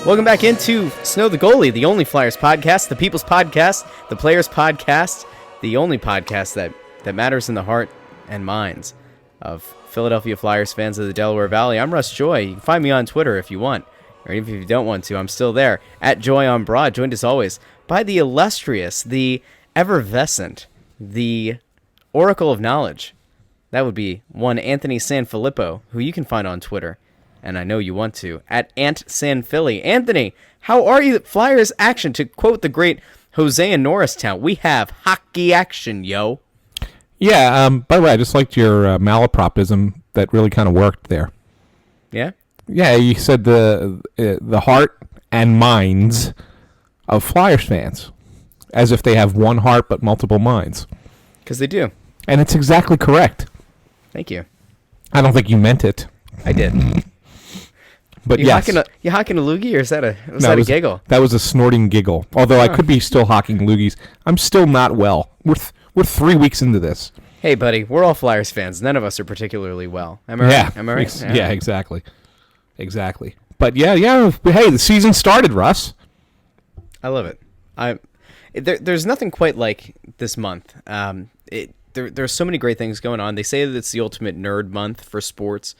Welcome back into Snow the Goalie, the only Flyers podcast, the people's podcast, the players' podcast, the only podcast that matters in the heart and minds of Philadelphia Flyers fans of the Delaware Valley. I'm Russ Joy. You can find me on Twitter if you want, or even if you don't want to, I'm still there, at Joy on Broad, joined as always by the illustrious, the effervescent, the oracle of knowledge. That would be one Anthony SanFilippo, who you can find on Twitter, and I know you want to, at AntSanPhilly. Anthony, how are you? Flyers action. To quote the great Jose in Norristown, we have hockey action, yo. Yeah, by the way, I just liked your malapropism. That really kind of worked there. Yeah? Yeah, you said the heart and minds of Flyers fans, as if they have one heart but multiple minds. Because they do. And it's exactly correct. Thank you. I don't think you meant it. I did. But you hocking a loogie, or is that a giggle? That was a snorting giggle. Although I could be still hocking loogies. I'm still not well. We're 3 weeks into this. Hey, buddy, we're all Flyers fans. None of us are particularly well. Am I right? Am I right? Yeah, exactly. But yeah. Hey, the season started, Russ. I love it. There's nothing quite like this month. There's so many great things going on. They say that it's the ultimate nerd month for sports.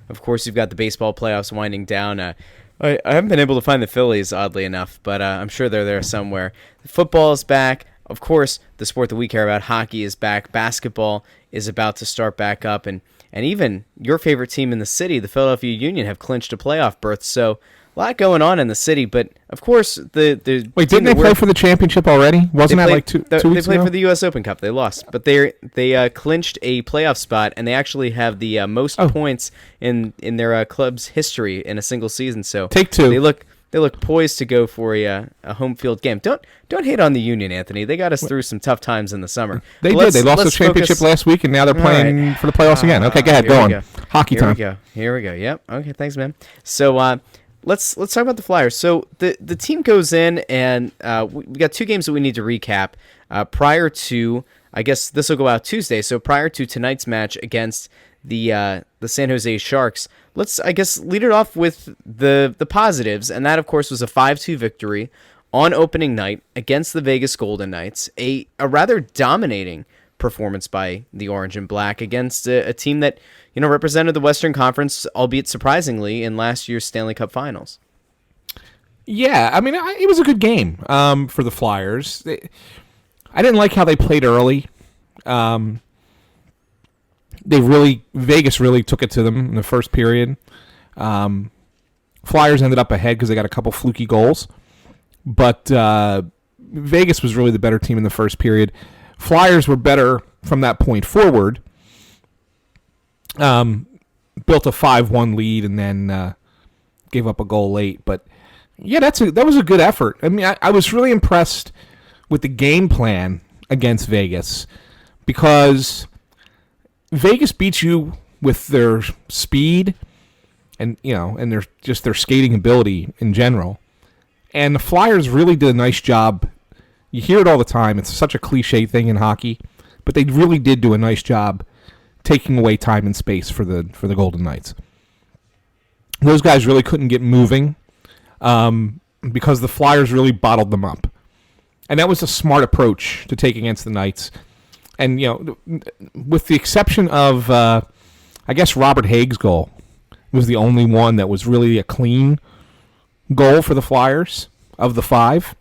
Of course, you've got the baseball playoffs winding down. I haven't been able to find the Phillies, oddly enough, but I'm sure they're there somewhere. Football is back. Of course, the sport that we care about, hockey, is back. Basketball is about to start back up. And even your favorite team in the city, the Philadelphia Union, have clinched a playoff berth. So a lot going on in the city, but of course the wait, didn't they play for the championship already? Wasn't that like two weeks ago? They played for the U.S. Open Cup. They lost, but they clinched a playoff spot, and they actually have the most points in their club's history in a single season. So take two. They look poised to go for a home field game. Don't hate on the Union, Anthony. They got us through some tough times in the summer. They did. They lost the championship last week, and now they're playing for the playoffs again. Okay, go ahead. Go on. Hockey time. Here we go. Yep. Okay. Thanks, man. So. Let's talk about the Flyers. So the team goes in, and we got two games that we need to recap prior to. I guess this will go out Tuesday. So prior to tonight's match against the San Jose Sharks, let's lead it off with the positives, and that of course was a 5-2 victory on opening night against the Vegas Golden Knights. A rather dominating performance by the Orange and Black against a team that represented the Western Conference, albeit surprisingly, in last year's Stanley Cup Finals. Yeah, I mean, it was a good game for the Flyers. I didn't like how they played early. Vegas really took it to them in the first period. Flyers ended up ahead because they got a couple fluky goals, but Vegas was really the better team in the first period. Flyers were better from that point forward. Built a 5-1 lead and then gave up a goal late. But yeah, that was a good effort. I mean, I was really impressed with the game plan against Vegas because Vegas beats you with their speed and their skating ability in general. And the Flyers really did a nice job. You hear it all the time. It's such a cliche thing in hockey, but they really did do a nice job taking away time and space for the Golden Knights. Those guys really couldn't get moving because the Flyers really bottled them up. And that was a smart approach to take against the Knights. And, with the exception of, I guess, Robert Haig's goal was the only one that was really a clean goal for the Flyers of the 5.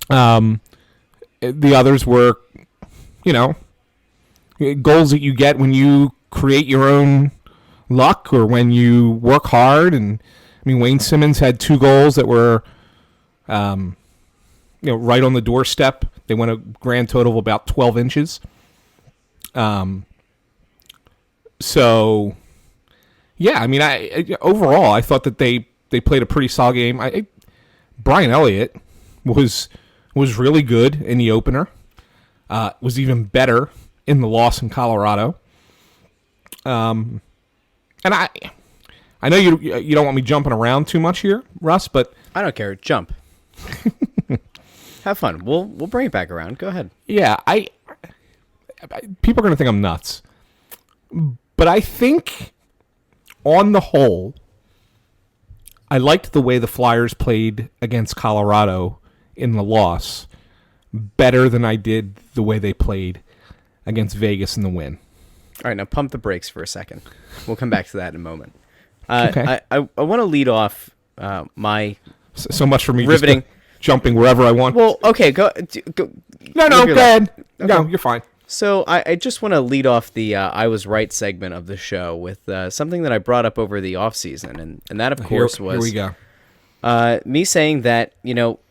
The others were, goals that you get when you create your own luck or when you work hard. And I mean, Wayne Simmons had 2 goals that were, right on the doorstep. They went a grand total of about 12 inches. So, yeah, I mean, overall, I thought that they played a pretty solid game. Brian Elliott was really good in the opener. Was even better in the loss in Colorado. And I know you don't want me jumping around too much here, Russ, but I don't care. Jump. Have fun. We'll bring it back around. Go ahead. Yeah, people are going to think I'm nuts. But I think, on the whole, I liked the way the Flyers played against Colorado in the loss better than I did the way they played against Vegas in the win. All right, now pump the brakes for a second. We'll come back to that in a moment. Okay. I want to lead off my so much for me riveting just jumping wherever I want. Well, okay, go. No, go ahead. Okay. No, you're fine. So I just want to lead off the I was right segment of the show with something that I brought up over the offseason, and that, of course, was here we go. Me saying that,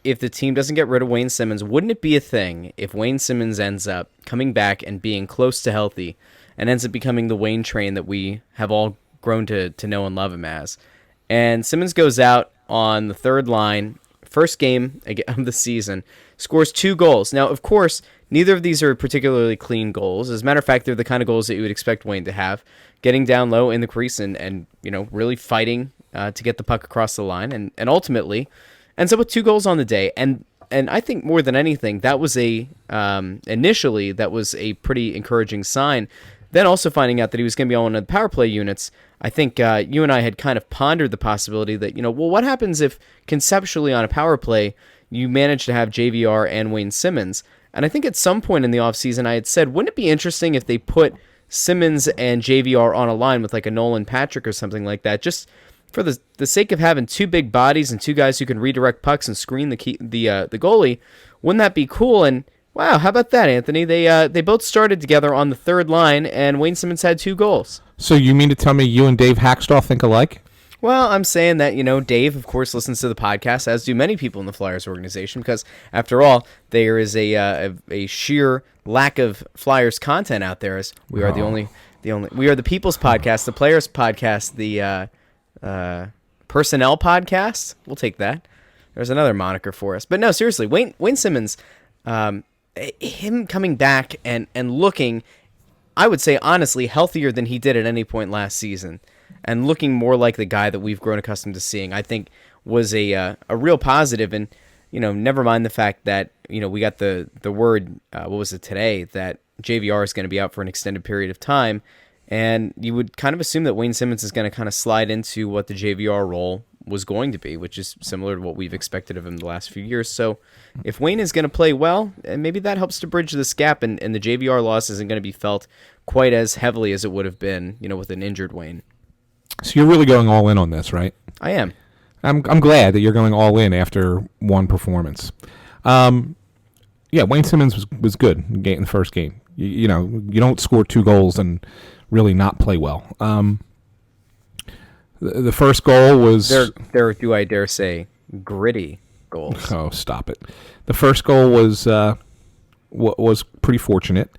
if the team doesn't get rid of Wayne Simmons, wouldn't it be a thing if Wayne Simmons ends up coming back and being close to healthy and ends up becoming the Wayne train that we have all grown to know and love him as? And Simmons goes out on the third line, first game of the season, scores 2 goals. Now, of course, neither of these are particularly clean goals. As a matter of fact, they're the kind of goals that you would expect Wayne to have, getting down low in the crease and really fighting to get the puck across the line, and ultimately ends up with 2 goals on the day. And I think more than anything, that was initially that was a pretty encouraging sign. Then also finding out that he was going to be on one of the power play units, I think you and I had kind of pondered the possibility that, what happens if conceptually on a power play you manage to have JVR and Wayne Simmons? And I think at some point in the offseason I had said, wouldn't it be interesting if they put Simmons and JVR on a line with like a Nolan Patrick or something like that, just for the sake of having 2 big bodies and 2 guys who can redirect pucks and screen the goalie? Wouldn't that be cool? And wow, how about that, Anthony? They both started together on the third line, and Wayne Simmons had 2 goals. So you mean to tell me you and Dave Hackstall think alike? Well, I'm saying that, Dave, of course, listens to the podcast, as do many people in the Flyers organization, because, after all, there is a sheer lack of Flyers content out there. As we are we are the People's Podcast, the Players Podcast, the Personnel Podcast. We'll take that. There's another moniker for us. But no, seriously, Wayne Simmons, him coming back and looking, I would say, honestly, healthier than he did at any point last season, and looking more like the guy that we've grown accustomed to seeing, I think was a real positive. And, never mind the fact that, we got the word, what was it today, that JVR is going to be out for an extended period of time. And you would kind of assume that Wayne Simmons is going to kind of slide into what the JVR role was going to be, which is similar to what we've expected of him the last few years. So if Wayne is going to play well, maybe that helps to bridge this gap, and the JVR loss isn't going to be felt quite as heavily as it would have been, with an injured Wayne. So you're really going all in on this, right? I am. I'm glad that you're going all in after one performance. Yeah, Wayne Simmons was good in the first game. You don't score 2 goals and really not play well. The first goal was there. Do I dare say gritty goals? Oh, stop it! The first goal was pretty fortunate.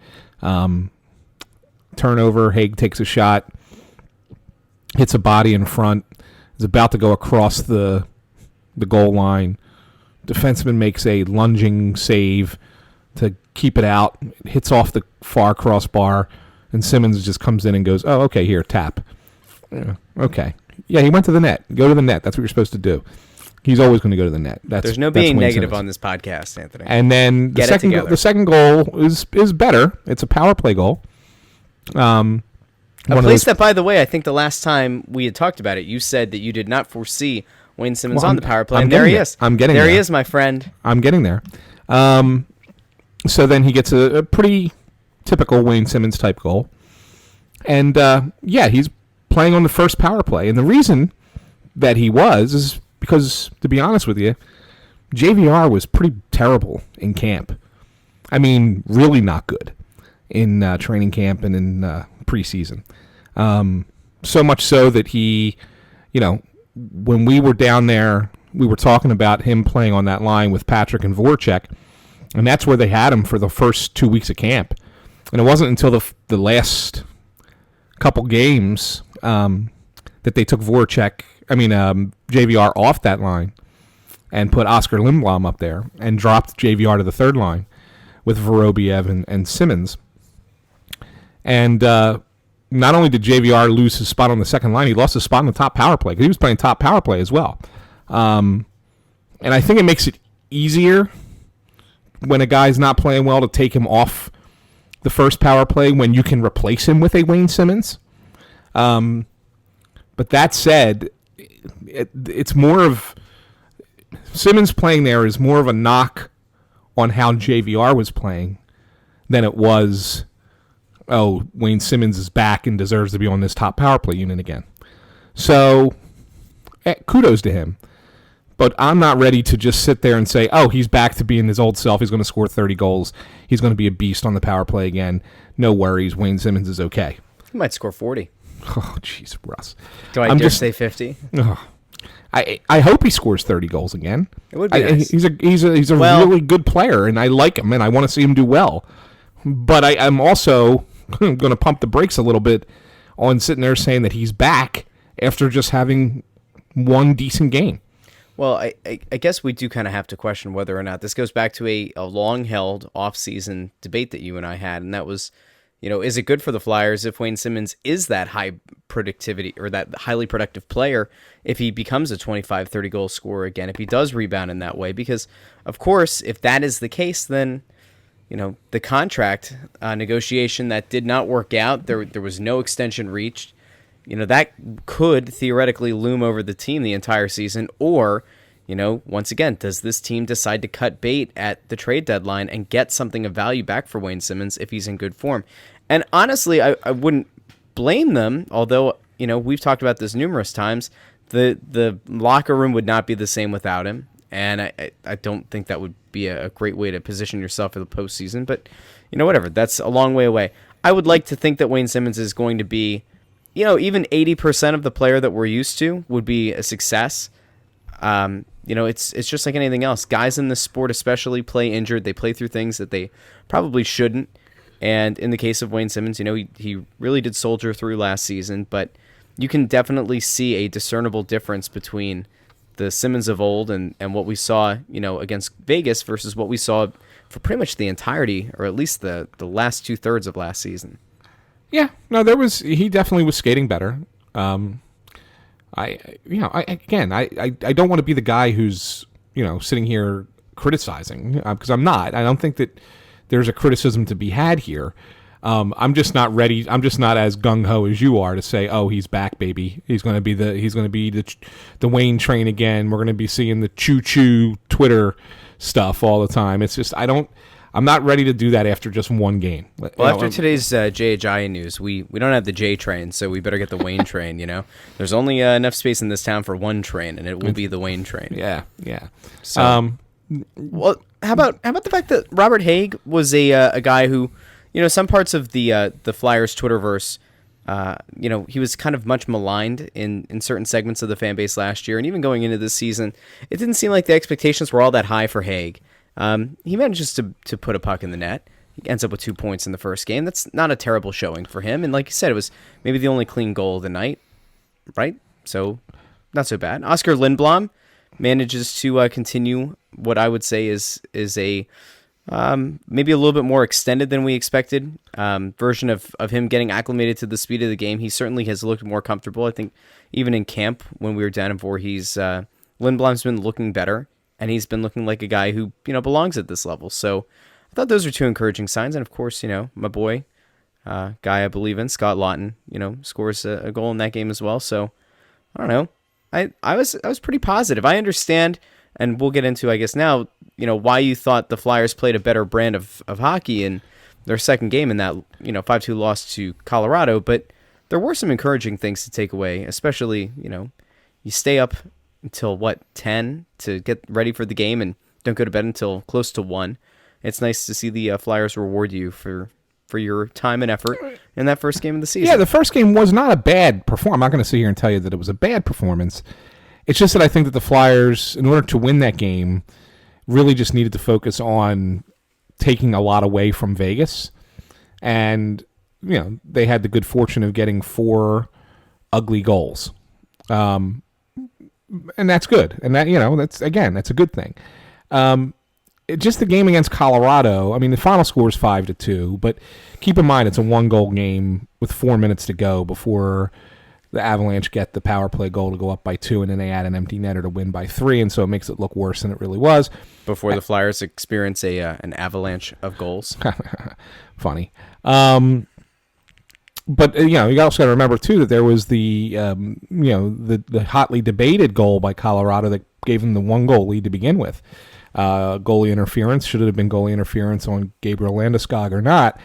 Turnover. Haig takes a shot, hits a body in front, is about to go across the goal line. Defenseman makes a lunging save to keep it out. It hits off the far crossbar, and Simmons just comes in and goes, "Oh, okay, here, tap." Yeah, okay. Yeah, he went to the net. Go to the net. That's what you're supposed to do. He's always going to go to the net. There's no being negative on this podcast, Anthony. And then the second goal is better. It's a power play goal. A place that, by the way, I think the last time we had talked about it, you said that you did not foresee Wayne Simmons on the power play, and there he is. I'm getting there. There he is, my friend. I'm getting there. So then he gets a pretty typical Wayne Simmons type goal. And, he's playing on the first power play. And the reason that he is because, to be honest with you, JVR was pretty terrible in camp. I mean, really not good in training camp and in preseason. So much so that he, when we were down there, we were talking about him playing on that line with Patrick and Voracek, and that's where they had him for the first 2 weeks of camp. And it wasn't until the last couple games that they took JVR off that line and put Oscar Lindblom up there and dropped JVR to the third line with Vorobiev and Simmons. And not only did JVR lose his spot on the second line, he lost his spot on the top power play because he was playing top power play as well. And I think it makes it easier when a guy's not playing well to take him off the first power play when you can replace him with a Wayne Simmons. But that said, it's more of Simmons playing there is more of a knock on how JVR was playing than it was, oh, Wayne Simmons is back and deserves to be on this top power play unit again. So, kudos to him. But I'm not ready to just sit there and say, oh, he's back to being his old self. He's going to score 30 goals. He's going to be a beast on the power play again. No worries. Wayne Simmons is okay. He might score 40. Oh, jeez, Russ. Do I dare say 50? Oh, I hope he scores 30 goals again. It would be nice. He's a really good player, and I like him, and I want to see him do well. But I'm also going to pump the brakes a little bit on sitting there saying that he's back after just having one decent game. Well, I guess we do kind of have to question whether or not this goes back to a long-held off-season debate that you and I had, and that was, is it good for the Flyers if Wayne Simmons is that high productivity or that highly productive player if he becomes a 25, 30-goal scorer again, if he does rebound in that way? Because, of course, if that is the case, then, the contract negotiation that did not work out, there was no extension reached, that could theoretically loom over the team the entire season. Or, once again, does this team decide to cut bait at the trade deadline and get something of value back for Wayne Simmons if he's in good form? And honestly, I wouldn't blame them, although, we've talked about this numerous times. The locker room would not be the same without him. And I don't think that would be a great way to position yourself for the postseason. But, whatever. That's a long way away. I would like to think that Wayne Simmons is going to be, even 80% of the player that we're used to would be a success. It's just like anything else. Guys in this sport especially play injured. They play through things that they probably shouldn't. And in the case of Wayne Simmons, he really did soldier through last season, but you can definitely see a discernible difference between the Simmons of old and what we saw, against Vegas versus what we saw for pretty much the entirety, or at least the last 2/3 of last season. Yeah, no, he definitely was skating better. I don't want to be the guy who's, sitting here criticizing, because I'm not. I don't think that there's a criticism to be had here. I'm just not ready. I'm just not as gung ho as you are to say, "Oh, he's back, baby. He's going to be the Wayne train again. We're going to be seeing the choo choo Twitter stuff all the time." It's just I'm not ready to do that after just one game. Well, after today's JHI news, we don't have the J train, so we better get the Wayne train. There's only enough space in this town for one train, and it will be the Wayne train. Yeah. So, well, how about the fact that Robert Haig was a guy who, some parts of the Flyers Twitterverse, he was kind of much maligned in certain segments of the fan base last year, and even going into this season, it didn't seem like the expectations were all that high for Haig. He manages to put a puck in the net. He ends up with 2 points in the first game. That's not a terrible showing for him. And like you said, it was maybe the only clean goal of the night, right? So not so bad. Oscar Lindblom manages to continue what I would say is a maybe a little bit more extended than we expected version of him getting acclimated to the speed of the game. He certainly has looked more comfortable. I think even in camp when we were down in Voorhees, Lindblom's been looking better. And he's been looking like a guy who, belongs at this level. So I thought those were two encouraging signs. And, of course, my boy, guy I believe in, Scott Lawton, scores a goal in that game as well. So, I don't know. I was pretty positive. I understand, and we'll get into, I guess, now, why you thought the Flyers played a better brand of hockey in their second game in that, 5-2 loss to Colorado. But there were some encouraging things to take away, especially, you stay up until 10 to get ready for the game and don't go to bed until close to 1. It's nice to see the Flyers reward you for your time and effort in that first game of the season. Yeah, the first game was not a bad performance. I'm not going to sit here and tell you that it was a bad performance. It's just that I think that the Flyers, in order to win that game, really just needed to focus on taking a lot away from Vegas. And, they had the good fortune of getting 4 ugly goals. And that's good. And that, that's a good thing. Just the game against Colorado, I mean, the final score is 5-2, but keep in mind it's a 1-goal game with 4 minutes to go before the Avalanche get the power play goal to go up by 2, and then they add an empty netter to win by 3, and so it makes it look worse than it really was. Before the Flyers experience an avalanche of goals. Funny. But you also got to remember too that there was the hotly debated goal by Colorado that gave them the 1-goal lead to begin with. Goalie interference. Should it have been goalie interference on Gabriel Landeskog or not?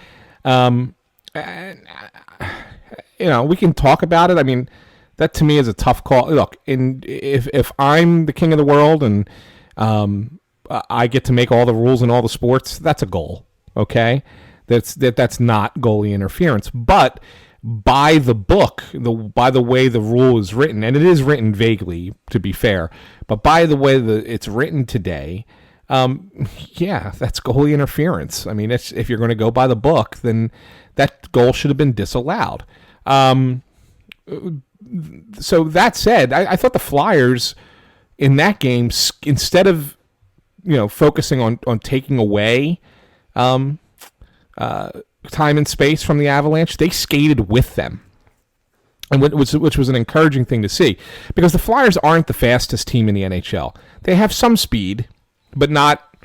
We can talk about it. I mean, that to me is a tough call. Look, if I'm the king of the world and I get to make all the rules in all the sports, that's a goal. Okay, that's not goalie interference. But by the book, by the way the rule is written, and it is written vaguely, to be fair, but by the way it's written today, that's goalie interference. I mean, if you're going to go by the book, then that goal should have been disallowed. So that said, I thought the Flyers in that game, instead of focusing on taking away time and space from the Avalanche, they skated with them, and which was an encouraging thing to see, because the Flyers aren't the fastest team in the NHL. They have some speed, but not.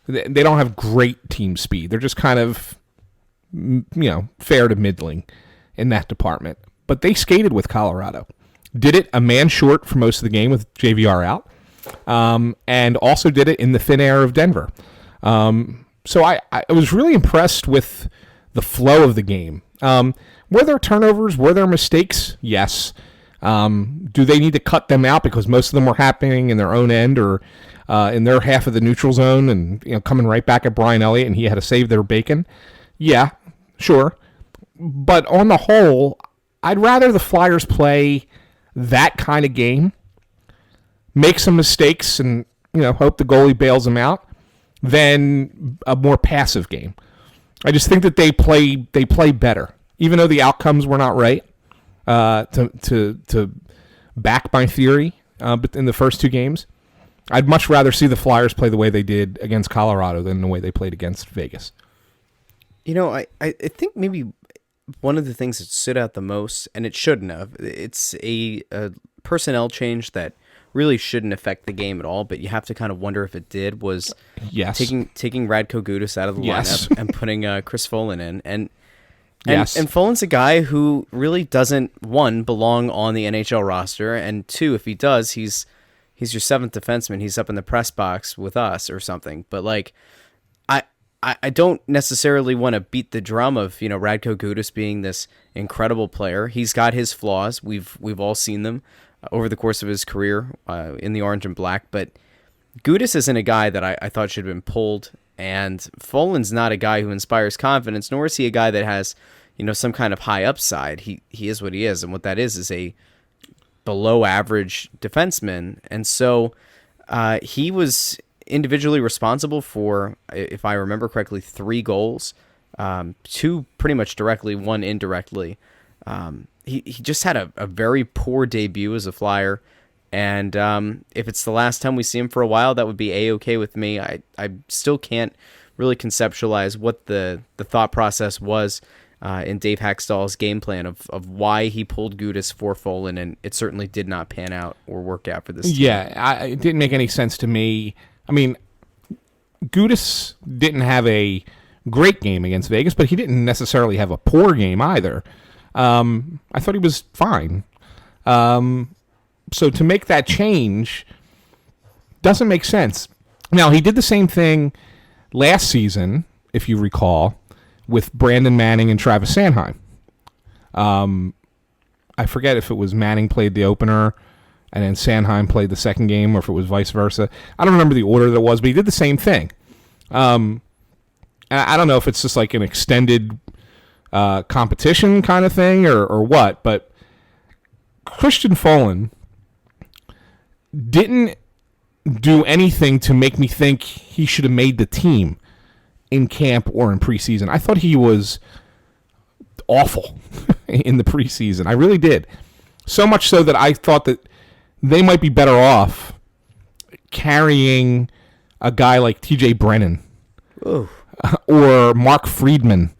They don't have great team speed. They're just kind of fair to middling in that department. But they skated with Colorado. Did it a man short for most of the game with JVR out, and also did it in the thin air of Denver. So I was really impressed with the flow of the game. Were there turnovers? Were there mistakes? Yes. Do they need to cut them out because most of them were happening in their own end or in their half of the neutral zone and coming right back at Brian Elliott and he had to save their bacon? Yeah, sure. But on the whole, I'd rather the Flyers play that kind of game, make some mistakes, and hope the goalie bails them out, than a more passive game. I just think that they play better, even though the outcomes were not right. To back my theory, but in the first two games, I'd much rather see the Flyers play the way they did against Colorado than the way they played against Vegas. I think maybe one of the things that stood out the most, and it shouldn't have, it's a personnel change that really shouldn't affect the game at all, but you have to kind of wonder if it did, was taking Radko Gudas out of the lineup and putting Chris Folin in. And Folin's a guy who really doesn't, one, belong on the NHL roster, and two, if he does, he's your seventh defenseman. He's up in the press box with us or something. But I don't necessarily want to beat the drum of Radko Gudas being this incredible player. He's got his flaws. We've all seen them over the course of his career in the orange and black. But Gudas isn't a guy that I thought should have been pulled. And Folin's not a guy who inspires confidence, nor is he a guy that has some kind of high upside. He is what he is, and what that is a below average defenseman. And so he was individually responsible for, if I remember correctly, 3 goals, 2 pretty much directly, 1 indirectly. He just had a very poor debut as a Flyer, and if it's the last time we see him for a while, that would be A-okay with me. I still can't really conceptualize what the thought process was in Dave Hackstall's game plan of why he pulled Gudas for Folin, and it certainly did not pan out or work out for this team. Yeah, it didn't make any sense to me. I mean, Gudas didn't have a great game against Vegas, but he didn't necessarily have a poor game either. I thought he was fine. So to make that change doesn't make sense. Now, he did the same thing last season, if you recall, with Brandon Manning and Travis Sanheim. I forget if it was Manning played the opener and then Sanheim played the second game, or if it was vice versa. I don't remember the order that it was, but he did the same thing. And I don't know if it's just like an extended competition kind of thing or what, but Christian Folin didn't do anything to make me think he should have made the team in camp or in preseason. I thought he was awful in the preseason. I really did. So much so that I thought that they might be better off carrying a guy like TJ Brennan or Mark Friedman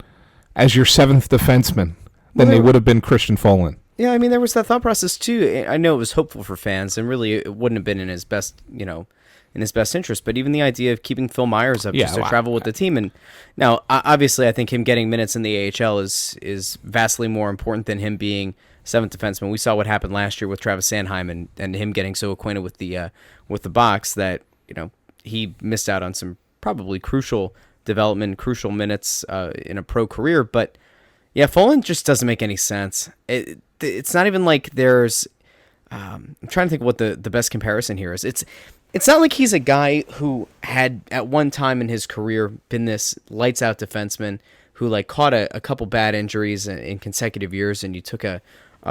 as your 7th defenseman than they would have been Christian Folin. Yeah, I mean, there was that thought process too. I know it was hopeful for fans, and really, it wouldn't have been in his best, in his best interest. But even the idea of keeping Phil Myers up just to travel with the team, and now obviously, I think him getting minutes in the AHL is vastly more important than him being seventh defenseman. We saw what happened last year with Travis Sanheim and him getting so acquainted with the box that he missed out on some probably crucial development, crucial minutes in a pro career, but. Yeah, Folin just doesn't make any sense. It's not even like there's... I'm trying to think what the best comparison here is. It's not like he's a guy who had, at one time in his career, been this lights-out defenseman who like caught a couple bad injuries in consecutive years, and you took a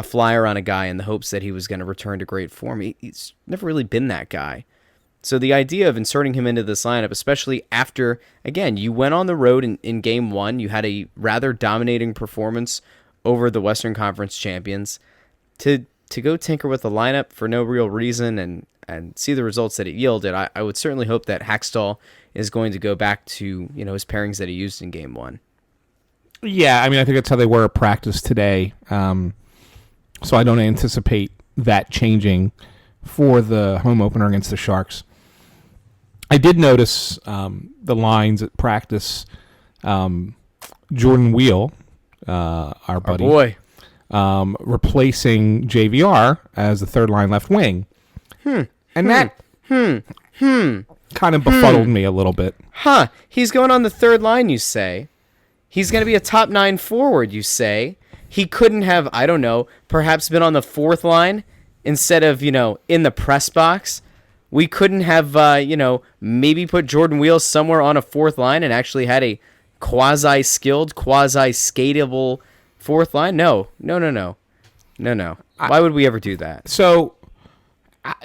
flyer on a guy in the hopes that he was going to return to great form. He's never really been that guy. So the idea of inserting him into this lineup, especially after, again, you went on the road in Game 1, you had a rather dominating performance over the Western Conference champions, to go tinker with the lineup for no real reason and see the results that it yielded, I would certainly hope that Hackstall is going to go back to his pairings that he used in Game 1. Yeah, I mean, I think that's how they were at practice today. So I don't anticipate that changing for the home opener against the Sharks. I did notice the lines at practice. Jordan Wheel, our buddy, boy, replacing JVR as the third line left wing. And that kind of befuddled me a little bit. He's going on the third line, you say. He's going to be a top 9 forward, you say. He couldn't have, I don't know, perhaps been on the fourth line instead of, in the press box. We couldn't have, maybe put Jordan Wheels somewhere on a fourth line and actually had a quasi-skilled, quasi-skatable fourth line? No. Why would we ever do that? So,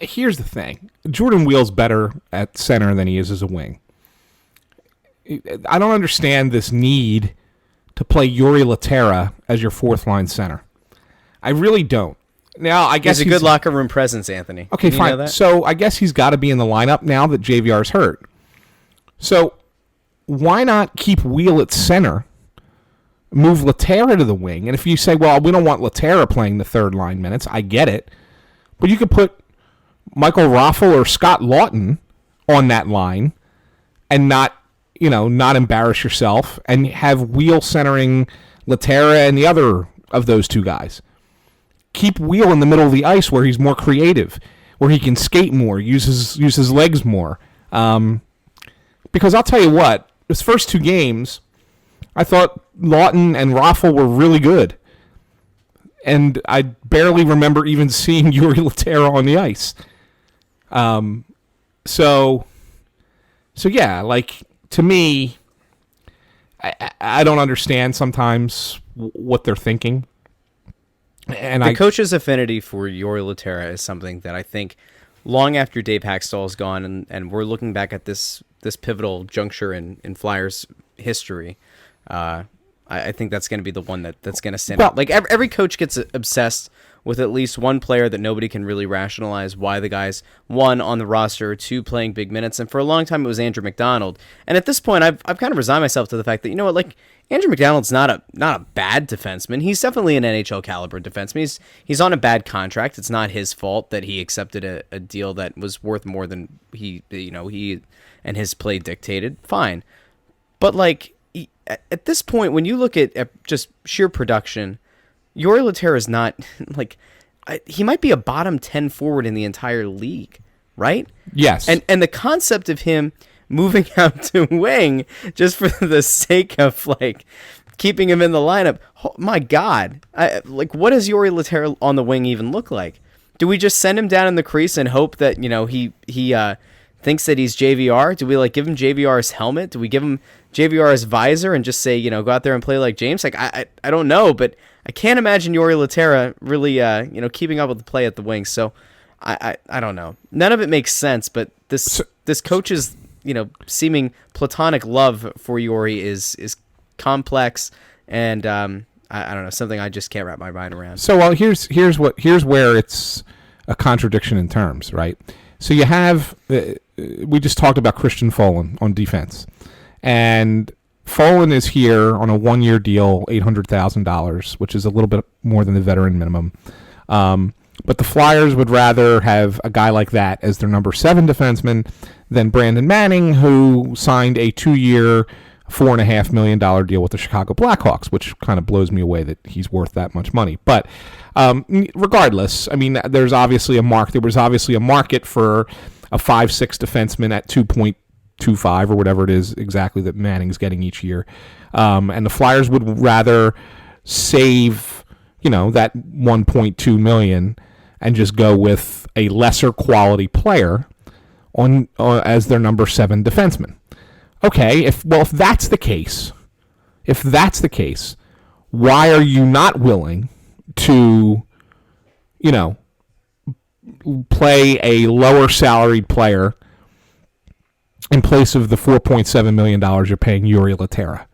here's the thing. Jordan Wheels better at center than he is as a wing. I don't understand this need to play Yuri Laterra as your fourth line center. I really don't. Now, I guess he's a good locker room presence, Anthony. Okay, fine. So I guess he's got to be in the lineup now that JVR's hurt. So why not keep Wheel at center, move Laterra to the wing? And if you say, well, we don't want Laterra playing the third line minutes, I get it. But you could put Michael Raffel or Scott Lawton on that line and not embarrass yourself and have Wheel centering Laterra and the other of those two guys. Keep Wheel in the middle of the ice where he's more creative, where he can skate more, use his legs more. Because I'll tell you what, his first two games, I thought Lawton and Raffel were really good. And I barely remember even seeing Yuri Laterra on the ice. So yeah, like, to me, I don't understand sometimes what they're thinking. And the coach's affinity for Yuri Laterra is something that I think long after Dave Hackstall is gone and we're looking back at this pivotal juncture in Flyers history, I think that's going to be the one that's going to stand out. Like every coach gets obsessed with at least one player that nobody can really rationalize why the guy's, one, on the roster, two, playing big minutes. And for a long time, it was Andrew McDonald. And at this point, I've kind of resigned myself to the fact that, like, Andrew McDonald's not a bad defenseman. He's definitely an NHL caliber defenseman. He's on a bad contract. It's not his fault that he accepted a deal that was worth more than he and his play dictated. Fine. But, like, at this point, when you look at just sheer production, Yuri Laterra is not, like, he might be a bottom 10 forward in the entire league, right? Yes. And the concept of him moving out to wing just for the sake of, like, keeping him in the lineup, oh, my God. Like, what does Yuri Laterra on the wing even look like? Do we just send him down in the crease and hope that, he thinks that he's JVR? Do we, like, give him JVR's helmet? Do we give him JVR's visor and just say, go out there and play like James? Like, I don't know, but I can't imagine Yuri Laterra really, keeping up with the play at the wing. So I don't know. None of it makes sense, but this coach's, seeming platonic love for Yuri is complex and, I don't know, something I just can't wrap my mind around. So, well, here's where it's a contradiction in terms, right? So you have, we just talked about Christian Folin on defense, and Folan is here on a 1-year deal, $800,000, which is a little bit more than the veteran minimum. But the Flyers would rather have a guy like that as their number 7 defenseman than Brandon Manning, who signed a 2-year, $4.5 million deal with the Chicago Blackhawks, which kind of blows me away that he's worth that much money. But regardless, I mean, there was obviously a market for a 5'6" defenseman at 2.25 or whatever it is exactly that Manning's getting each year. And the Flyers would rather save, that $1.2 million and just go with a lesser quality player on as their number 7 defenseman. Okay, if that's the case, why are you not willing to, play a lower salaried player in place of the $4.7 million you're paying Yuri Laterra?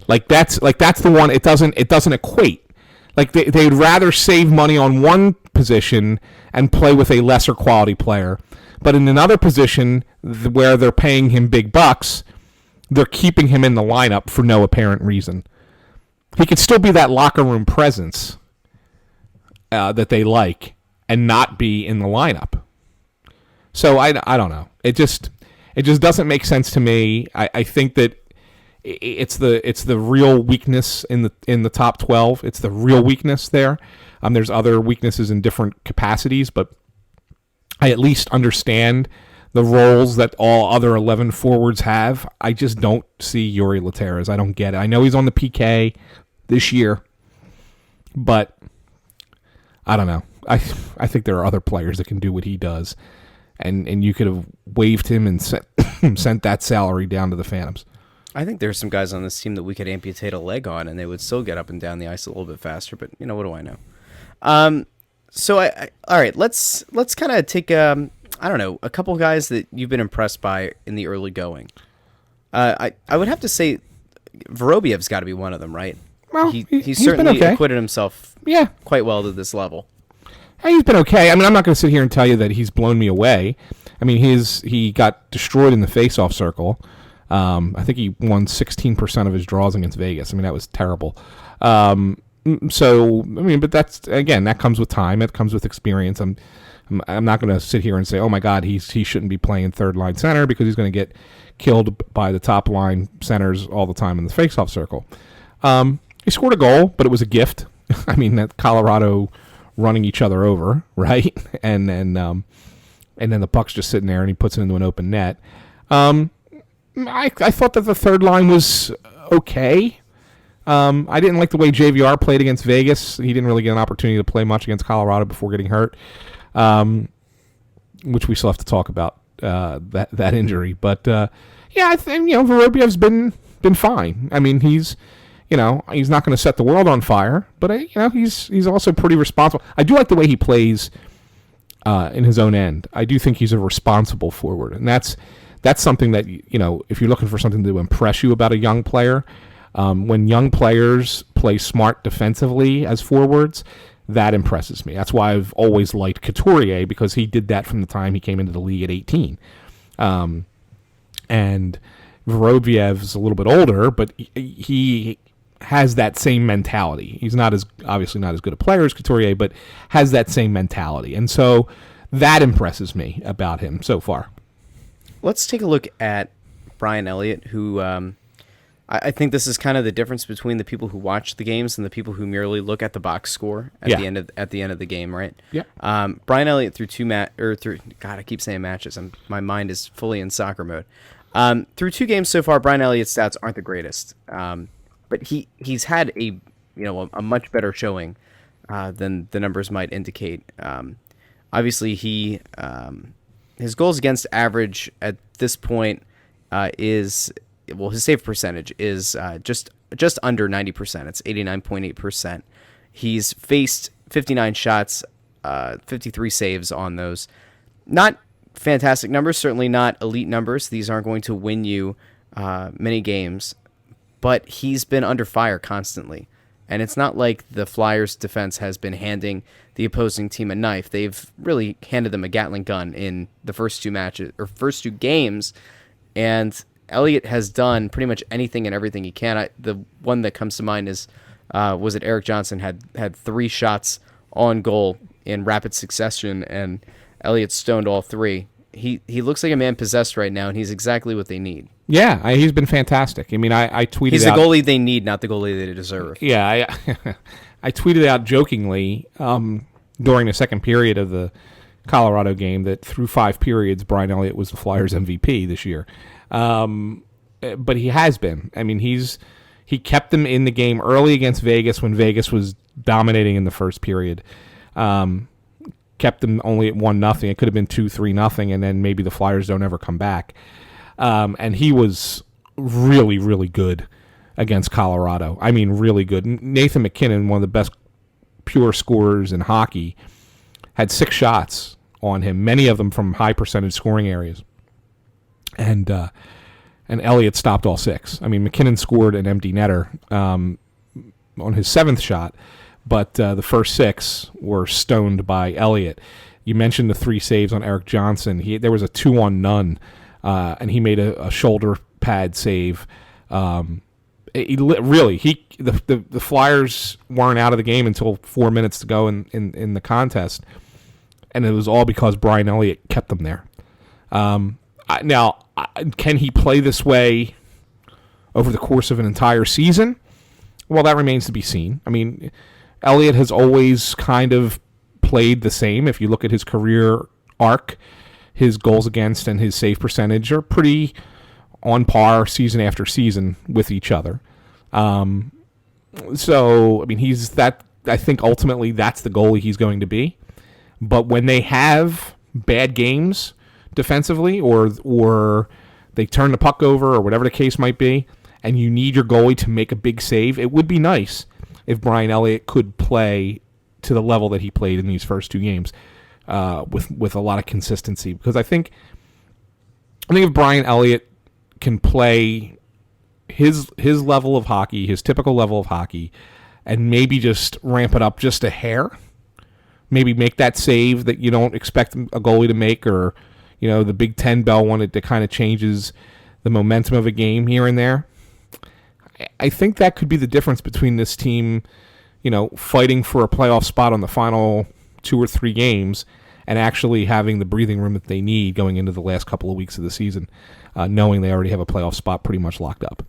That's the one. It doesn't equate. They'd rather save money on one position and play with a lesser quality player. But in another position where they're paying him big bucks, they're keeping him in the lineup for no apparent reason. He could still be that locker room presence that they like and not be in the lineup. So I don't know. It just doesn't make sense to me. I think that it's the real weakness in the top 12. It's the real weakness there. There's other weaknesses in different capacities, but I at least understand the roles that all other 11 forwards have. I just don't see Yuri Laterra's. I don't get it. I know he's on the PK this year, but I don't know. I think there are other players that can do what he does, and you could have waived him and sent that salary down to the Phantoms. I think there's some guys on this team that we could amputate a leg on, and they would still get up and down the ice a little bit faster. But what do I know? So all right. Let's kind of take a couple guys that you've been impressed by in the early going. I would have to say Vorobyev's got to be one of them, right? Well, he's certainly acquitted himself quite well to this level. He's been okay. I mean, I'm not going to sit here and tell you that he's blown me away. I mean, he got destroyed in the faceoff circle. I think he won 16% of his draws against Vegas. I mean, that was terrible. So, I mean, but that comes with time. It comes with experience. I'm not going to sit here and say, oh my God, he shouldn't be playing third line center because he's going to get killed by the top line centers all the time in the faceoff circle. He scored a goal, but it was a gift. I mean, that Colorado running each other over, right? And then the puck's just sitting there, and he puts it into an open net. I thought that the third line was okay. I didn't like the way JVR played against Vegas. He didn't really get an opportunity to play much against Colorado before getting hurt, which we still have to talk about that injury. But I think Vorobyev's been fine. I mean, he's not going to set the world on fire, but he's also pretty responsible. I do like the way he plays in his own end. I do think he's a responsible forward, and that's something that if you're looking for something to impress you about a young player. When young players play smart defensively as forwards, that impresses me. That's why I've always liked Couturier, because he did that from the time he came into the league at 18. And Vorobyev's a little bit older, but he has that same mentality. He's obviously not as good a player as Couturier, but has that same mentality. And so that impresses me about him so far. Let's take a look at Brian Elliott, who I think this is kind of the difference between the people who watch the games and the people who merely look at the box score at the end of the game, right? Yeah. Brian Elliott through I keep saying matches. My mind is fully in soccer mode. Through 2 games so far, Brian Elliott's stats aren't the greatest, but he's had a much better showing than the numbers might indicate. Obviously, his goals against average at this point is. Well, his save percentage is just under 90%. It's 89.8%. He's faced 59 shots, 53 saves on those. Not fantastic numbers, certainly not elite numbers. These aren't going to win you many games, but he's been under fire constantly. And it's not like the Flyers' defense has been handing the opposing team a knife. They've really handed them a Gatling gun in the first 2 games, and Elliott has done pretty much anything and everything he can. The one that comes to mind is, was it Eric Johnson had 3 shots on goal in rapid succession, and Elliott stoned all 3. He looks like a man possessed right now, and he's exactly what they need. Yeah, he's been fantastic. I mean, I tweeted He's the out, goalie they need, not the goalie they deserve. Yeah, I tweeted out jokingly during the second period of the Colorado game that through 5 periods, Brian Elliott was the Flyers MVP this year. But he has been. I mean, he kept them in the game early against Vegas when Vegas was dominating in the first period. Kept them only at 1-0. It could have been 2-3-0, and then maybe the Flyers don't ever come back. And he was really, really good against Colorado. I mean, really good. Nathan McKinnon, one of the best pure scorers in hockey, had 6 shots on him, many of them from high percentage scoring areas. And Elliott stopped all 6. I mean, McKinnon scored an empty netter on his 7th shot, but the first 6 were stoned by Elliott. You mentioned the 3 saves on Eric Johnson. There was a 2-on-none, and he made a shoulder pad save. The Flyers weren't out of the game until 4 minutes to go in the contest, and it was all because Brian Elliott kept them there. Now, can he play this way over the course of an entire season? Well, that remains to be seen. I mean, Elliott has always kind of played the same. If you look at his career arc, his goals against and his save percentage are pretty on par season after season with each other. So, I mean, he's that. I think ultimately that's the goalie he's going to be. But when they have bad games defensively, or they turn the puck over, or whatever the case might be, and you need your goalie to make a big save, it would be nice if Brian Elliott could play to the level that he played in these first 2 games with a lot of consistency. Because I think if Brian Elliott can play his level of hockey, his typical level of hockey, and maybe just ramp it up just a hair, maybe make that save that you don't expect a goalie to make, or the Big Ten bell one that kind of changes the momentum of a game here and there. I think that could be the difference between this team, fighting for a playoff spot on the final 2 or 3 games and actually having the breathing room that they need going into the last couple of weeks of the season, knowing they already have a playoff spot pretty much locked up.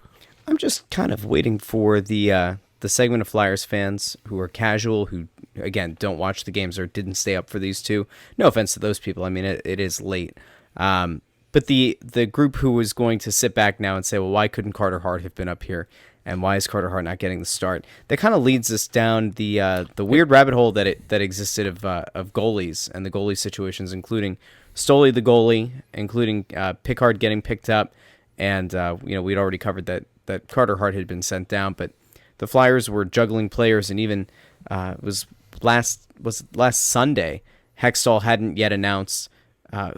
I'm just kind of waiting for the segment of Flyers fans who are casual, who, again, don't watch the games or didn't stay up for these 2. No offense to those people. I mean, it is late. But the group who was going to sit back now and say, well, why couldn't Carter Hart have been up here? And why is Carter Hart not getting the start? That kind of leads us down the weird rabbit hole that existed of goalies and the goalie situations, including Stoley the goalie, including Pickard getting picked up, and we'd already covered that Carter Hart had been sent down, but the Flyers were juggling players, and even was last Sunday, Hextall hadn't yet announced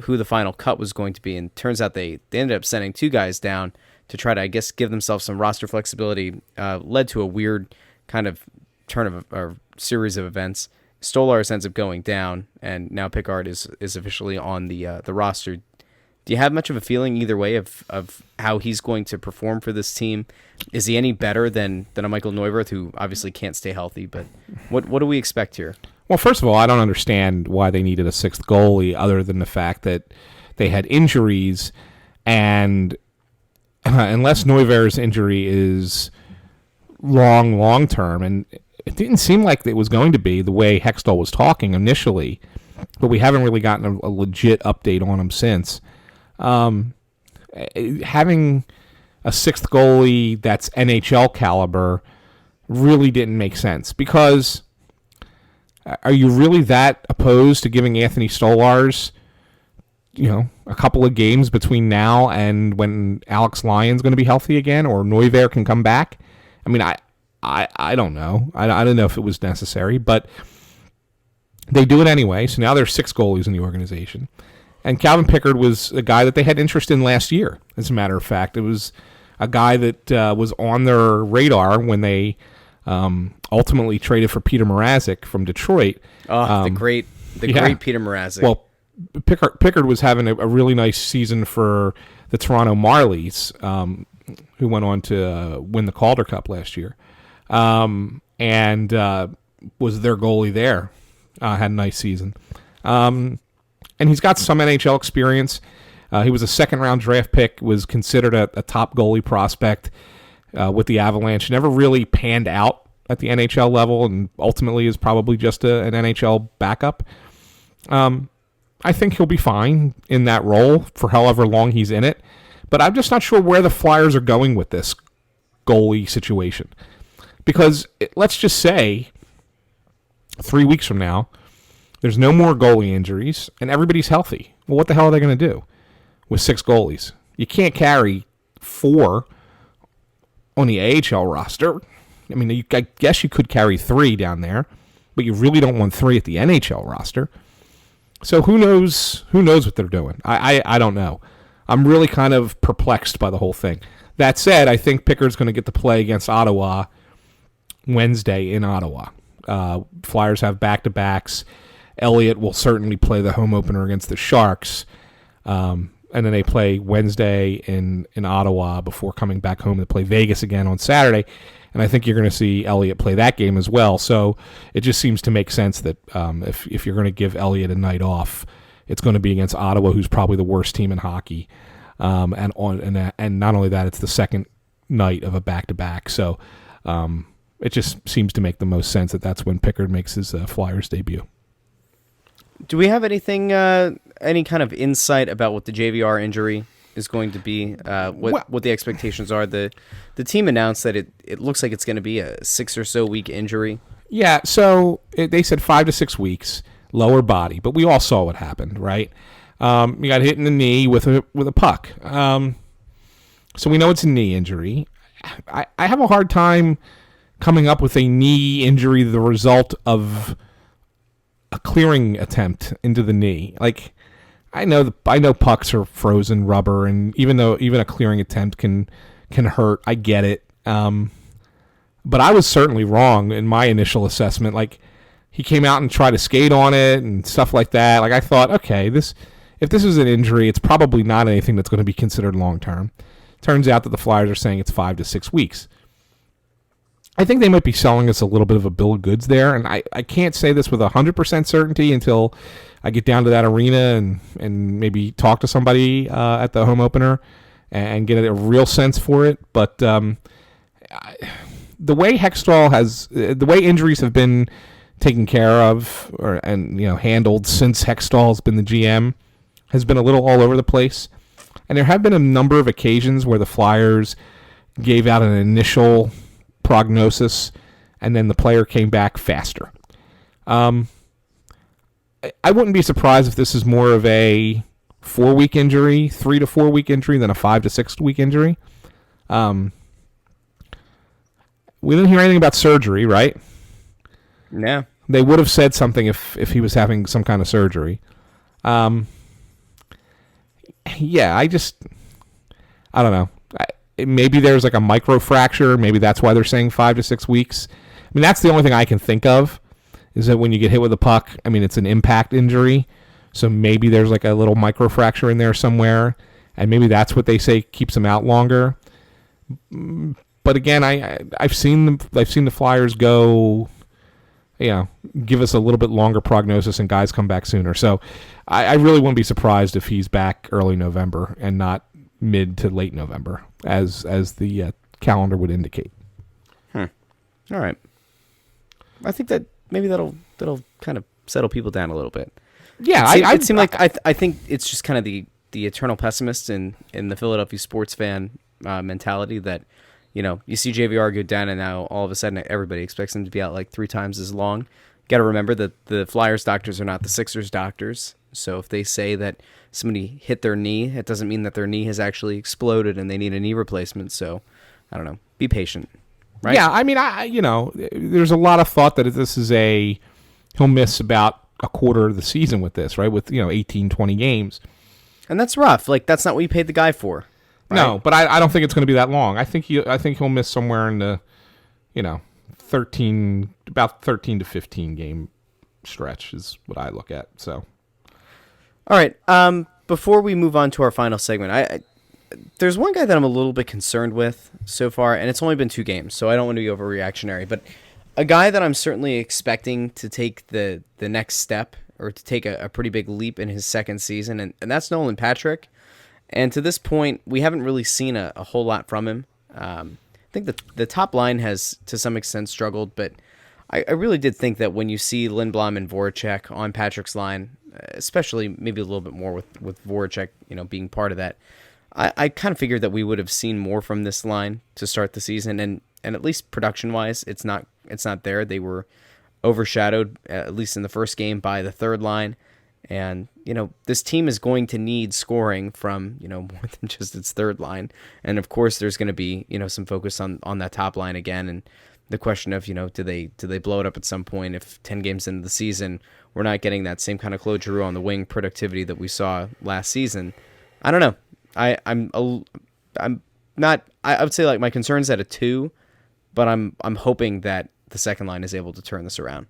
who the final cut was going to be, and turns out they ended up sending 2 guys down to try to, I guess, give themselves some roster flexibility. Led to a weird kind of turn of a series of events. Stolarz ends up going down, and now Pickard is officially on the roster. Do you have much of a feeling either way of how he's going to perform for this team? Is he any better than a Michael Neuwirth, who obviously can't stay healthy? But what do we expect here? Well, first of all, I don't understand why they needed a 6th goalie other than the fact that they had injuries, and unless Neuwirth's injury is long term, and it didn't seem like it was going to be the way Hextall was talking initially, but we haven't really gotten a legit update on him since. Having a 6th goalie that's NHL caliber really didn't make sense, because are you really that opposed to giving Anthony Stolarz, a couple of games between now and when Alex Lyon's going to be healthy again, or Neuwirth can come back? I mean, I don't know. I don't know if it was necessary, but they do it anyway. So now there's 6 goalies in the organization. And Calvin Pickard was a guy that they had interest in last year, as a matter of fact. It was a guy that was on their radar when they ultimately traded for Peter Mrazek from Detroit. The great Peter Mrazek. Well, Pickard was having a really nice season for the Toronto Marlies, who went on to win the Calder Cup last year, and was their goalie there. Had a nice season. And he's got some NHL experience. He was a second-round draft pick, was considered a top goalie prospect with the Avalanche. Never really panned out at the NHL level, and ultimately is probably just an NHL backup. I think he'll be fine in that role for however long he's in it. But I'm just not sure where the Flyers are going with this goalie situation. Because let's just say 3 weeks from now, there's no more goalie injuries, and everybody's healthy. Well, what the hell are they going to do with 6 goalies? You can't carry 4 on the AHL roster. I mean, I guess you could carry 3 down there, but you really don't want 3 at the NHL roster. So who knows what they're doing? I don't know. I'm really kind of perplexed by the whole thing. That said, I think Pickard's going to get to play against Ottawa Wednesday in Ottawa. Flyers have back-to-backs. Elliott will certainly play the home opener against the Sharks. And then they play Wednesday in Ottawa before coming back home to play Vegas again on Saturday. And I think you're going to see Elliott play that game as well. So it just seems to make sense that if you're going to give Elliott a night off, it's going to be against Ottawa, who's probably the worst team in hockey. And not only that, it's the second night of a back-to-back. So it just seems to make the most sense that that's when Pickard makes his Flyers debut. Do we have anything, any kind of insight about what the JVR injury is going to be? What the expectations are? The team announced that it looks like it's going to be a 6 or so week injury. Yeah, so they said 5 to 6 weeks, lower body, but we all saw what happened, right? He got hit in the knee with a puck. So we know it's a knee injury. I have a hard time coming up with a knee injury the result of a clearing attempt into the knee. Like, I know pucks are frozen rubber, and even a clearing attempt can hurt. I get it. But I was certainly wrong in my initial assessment. Like, he came out and tried to skate on it and stuff like that. Like, I thought, okay, if this is an injury, it's probably not anything that's going to be considered long term. Turns out that the Flyers are saying it's 5 to 6 weeks. I think they might be selling us a little bit of a bill of goods there, and I can't say this with 100% certainty until I get down to that arena and maybe talk to somebody at the home opener and get a real sense for it. But the way the way injuries have been taken care of and handled since Hextall has been the GM has been a little all over the place. And there have been a number of occasions where the Flyers gave out an initial prognosis, and then the player came back faster. I wouldn't be surprised if this is more of a 4-week injury, 3 to 4 week injury than a 5 to 6 week injury. We didn't hear anything about surgery, right? Yeah. They would have said something if he was having some kind of surgery. Yeah, I don't know. Maybe there's like a microfracture. Maybe that's why they're saying 5 to 6 weeks. I mean, that's the only thing I can think of, is that when you get hit with a puck, I mean, it's an impact injury. So maybe there's like a little microfracture in there somewhere, and maybe that's what they say keeps him out longer. But again, I've seen the Flyers go, give us a little bit longer prognosis, and guys come back sooner. So I really wouldn't be surprised if he's back early November and not mid to late November, as the calendar would indicate. All right. I think that maybe that'll kind of settle people down a little bit. Yeah, it seemed like I think it's just kind of the eternal pessimist in the Philadelphia sports fan mentality that you see JVR go down, and now all of a sudden everybody expects him to be out like 3 times as long. Got to remember that the Flyers doctors are not the Sixers doctors. So if they say that somebody hit their knee, it doesn't mean that their knee has actually exploded and they need a knee replacement. So, I don't know. Be patient, right? Yeah, I mean, there's a lot of thought that this is he'll miss about a quarter of the season with this, right? With 18, 20 games, and that's rough. Like, that's not what you paid the guy for. Right? No, but I don't think it's going to be that long. I think he'll miss somewhere in the 13 to 15 game stretch is what I look at. So. All right. Before we move on to our final segment, there's one guy that I'm a little bit concerned with so far, and it's only been 2 games, so I don't want to be overreactionary. But a guy that I'm certainly expecting to take the next step or to take a pretty big leap in his second season, and that's Nolan Patrick. And to this point, we haven't really seen a whole lot from him. I think the top line has, to some extent, struggled, but I really did think that when you see Lindblom and Voracek on Patrick's line, especially maybe a little bit more with Voracek, being part of that, I kind of figured that we would have seen more from this line to start the season, and at least production-wise, it's not there. They were overshadowed, at least in the first game, by the third line. And, this team is going to need scoring from, more than just its third line. And, of course, there's going to be, some focus on that top line again. And the question of, do they blow it up at some point if 10 games into the season we're not getting that same kind of Claude Giroux on the wing productivity that we saw last season? I don't know. I'm not. I would say like my concern's at a 2, but I'm hoping that the second line is able to turn this around.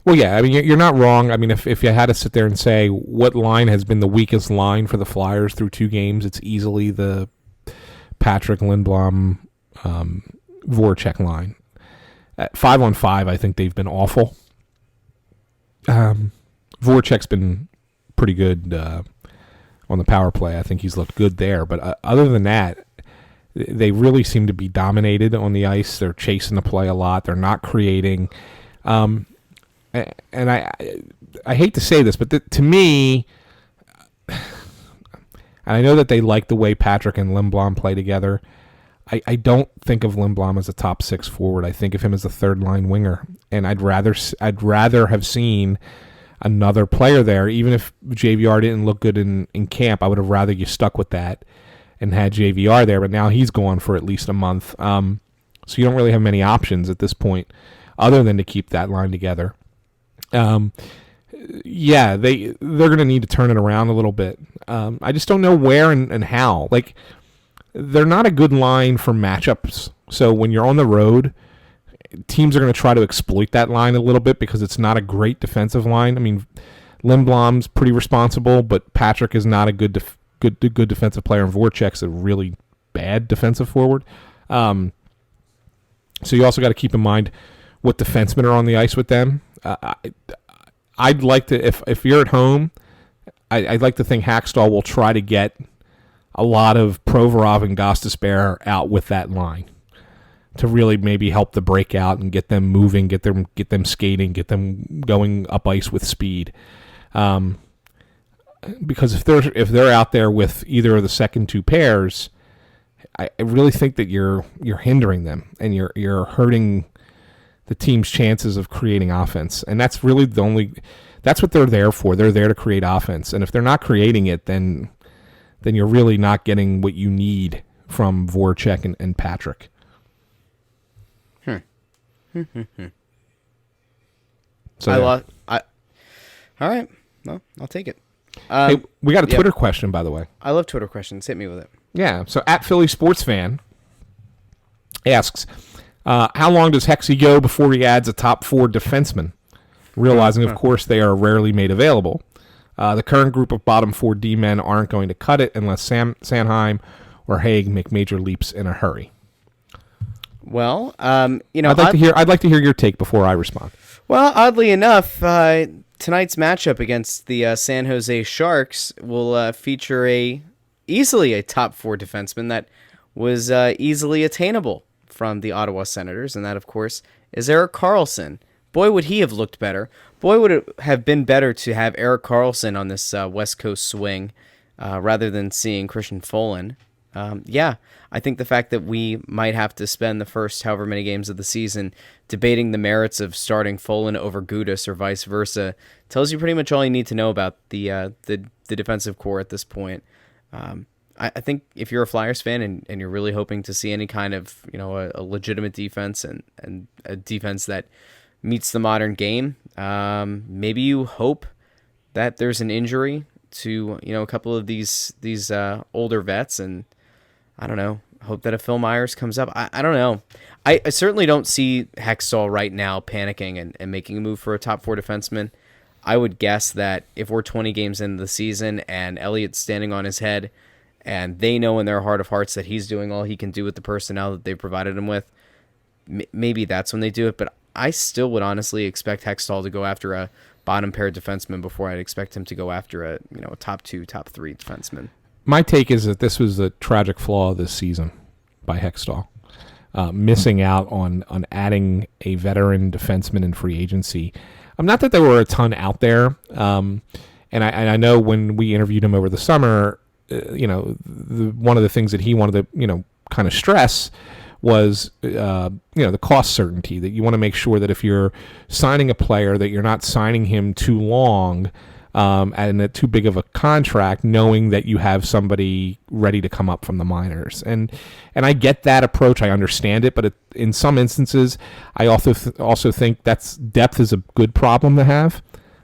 Well, yeah, I mean, you're not wrong. I mean, if you had to sit there and say what line has been the weakest line for the Flyers through 2 games, it's easily the Patrick Lindblom Voracek line. At 5-on-5, I think they've been awful. Voracek's been pretty good on the power play. I think he's looked good there. But other than that, they really seem to be dominated on the ice. They're chasing the play a lot. They're not creating. And I hate to say this, but to me, and I know that they like the way Patrick and Lindblom play together, I don't think of Lindblom as a top 6 forward. I think of him as a third-line winger, and I'd rather have seen another player there. Even if JVR didn't look good in camp, I would have rather you stuck with that and had JVR there, but now he's gone for at least a month. So you don't really have many options at this point other than to keep that line together. Yeah, they're going to need to turn it around a little bit. I just don't know where and how. Like, they're not a good line for matchups. So when you're on the road, teams are going to try to exploit that line a little bit because it's not a great defensive line. I mean, Lindblom's pretty responsible, but Patrick is not a good defensive player, and Voracek's a really bad defensive forward. So you also got to keep in mind what defensemen are on the ice with them. I'd like to, if you're at home, I'd like to think Hackstall will try to get a lot of Provorov and Gostisbehere out with that line to really maybe help the breakout and get them moving, get them skating, get them going up ice with speed. Because if they're out there with either of the second 2 pairs, I really think that you're hindering them and you're hurting the team's chances of creating offense. And that's really that's what they're there for. They're there to create offense. And if they're not creating it, then you're really not getting what you need from Voracek and Patrick. So all right. Well, I'll take it. Hey, we got a Twitter question, by the way. I love Twitter questions. Hit me with it. Yeah. So at Philly Sports Fan asks, how long does Hexie go before he adds a top 4 defenseman? Realizing, of course, they are rarely made available. The current group of bottom 4 D-men aren't going to cut it unless Sanheim or Haig make major leaps in a hurry. Well, I'd like to hear your take before I respond. Well, oddly enough, tonight's matchup against the San Jose Sharks will feature easily a top 4 defenseman that was easily attainable from the Ottawa Senators, and that, of course, is Erik Karlsson. Boy, would he have looked better. Boy, would it have been better to have Erik Karlsson on this West Coast swing rather than seeing Christian Folin. Yeah, I think the fact that we might have to spend the first however many games of the season debating the merits of starting Folin over Gudas or vice versa tells you pretty much all you need to know about the defensive core at this point. I think if you're a Flyers fan and you're really hoping to see any kind of a legitimate defense and a defense that meets the modern game, maybe you hope that there's an injury to a couple of these older vets, and I don't know, hope that a Phil Myers comes up. I don't know. I certainly don't see Hextall right now panicking and making a move for a top 4 defenseman. I would guess that if we're 20 games into the season and Elliott's standing on his head and they know in their heart of hearts that he's doing all he can do with the personnel that they've provided him with, maybe that's when they do it. But I still would honestly expect Hextall to go after a bottom pair defenseman before I'd expect him to go after a top 2, top 3 defenseman. My take is that this was a tragic flaw this season by Hextall. Missing out on adding a veteran defenseman in free agency. Not that there were a ton out there, and I know when we interviewed him over the summer, one of the things that he wanted to kind of stress was the cost certainty, that you want to make sure that if you're signing a player that you're not signing him too long and at too big of a contract, knowing that you have somebody ready to come up from the minors. And I get that approach. I understand it, but in some instances, I also think depth is a good problem to have.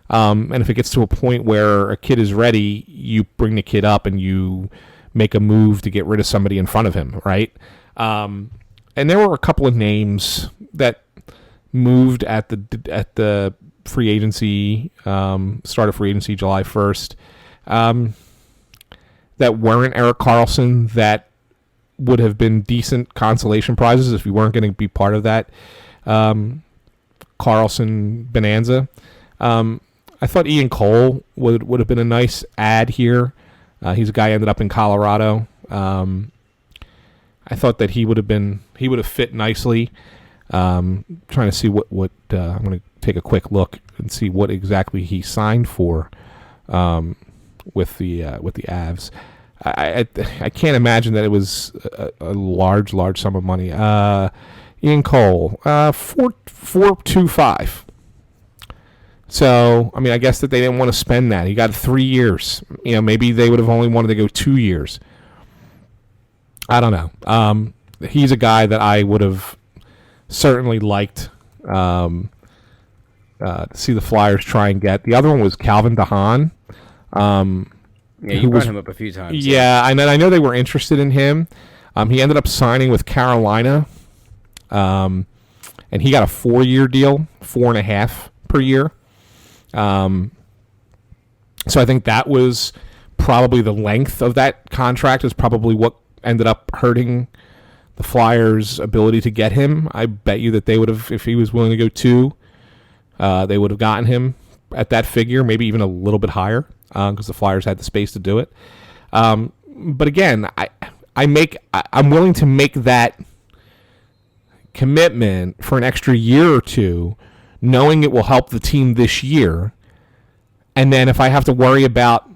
And if it gets to a point where a kid is ready, you bring the kid up and you make a move to get rid of somebody in front of him, right? And there were a couple of names that moved at the free agency, start of free agency July 1st, that weren't Erik Karlsson, that would have been decent consolation prizes if you weren't going to be part of that Karlsson bonanza. I thought Ian Cole would have been a nice add here. He's a guy who ended up in Colorado. I thought that he would have fit nicely. Trying to see what I'm going to take a quick look and see what exactly he signed for with the Avs. I can't imagine that it was a large sum of money. Ian Cole, $4.25. So, I mean, I guess that they didn't want to spend that. He got 3 years. Maybe they would have only wanted to go 2 years. I don't know. He's a guy that I would have certainly liked to see the Flyers try and get. The other one was Calvin DeHaan. You brought him up a few times. Yeah, I know they were interested in him. He ended up signing with Carolina, and he got a 4-year deal, 4.5 per year. So I think that was probably the length of that contract is probably what ended up hurting the Flyers' ability to get him. I bet you that they would have, if he was willing to go 2, they would have gotten him at that figure, maybe even a little bit higher, because the Flyers had the space to do it. But again, I'm willing to make that commitment for an extra year or two, knowing it will help the team this year. And then if I have to worry about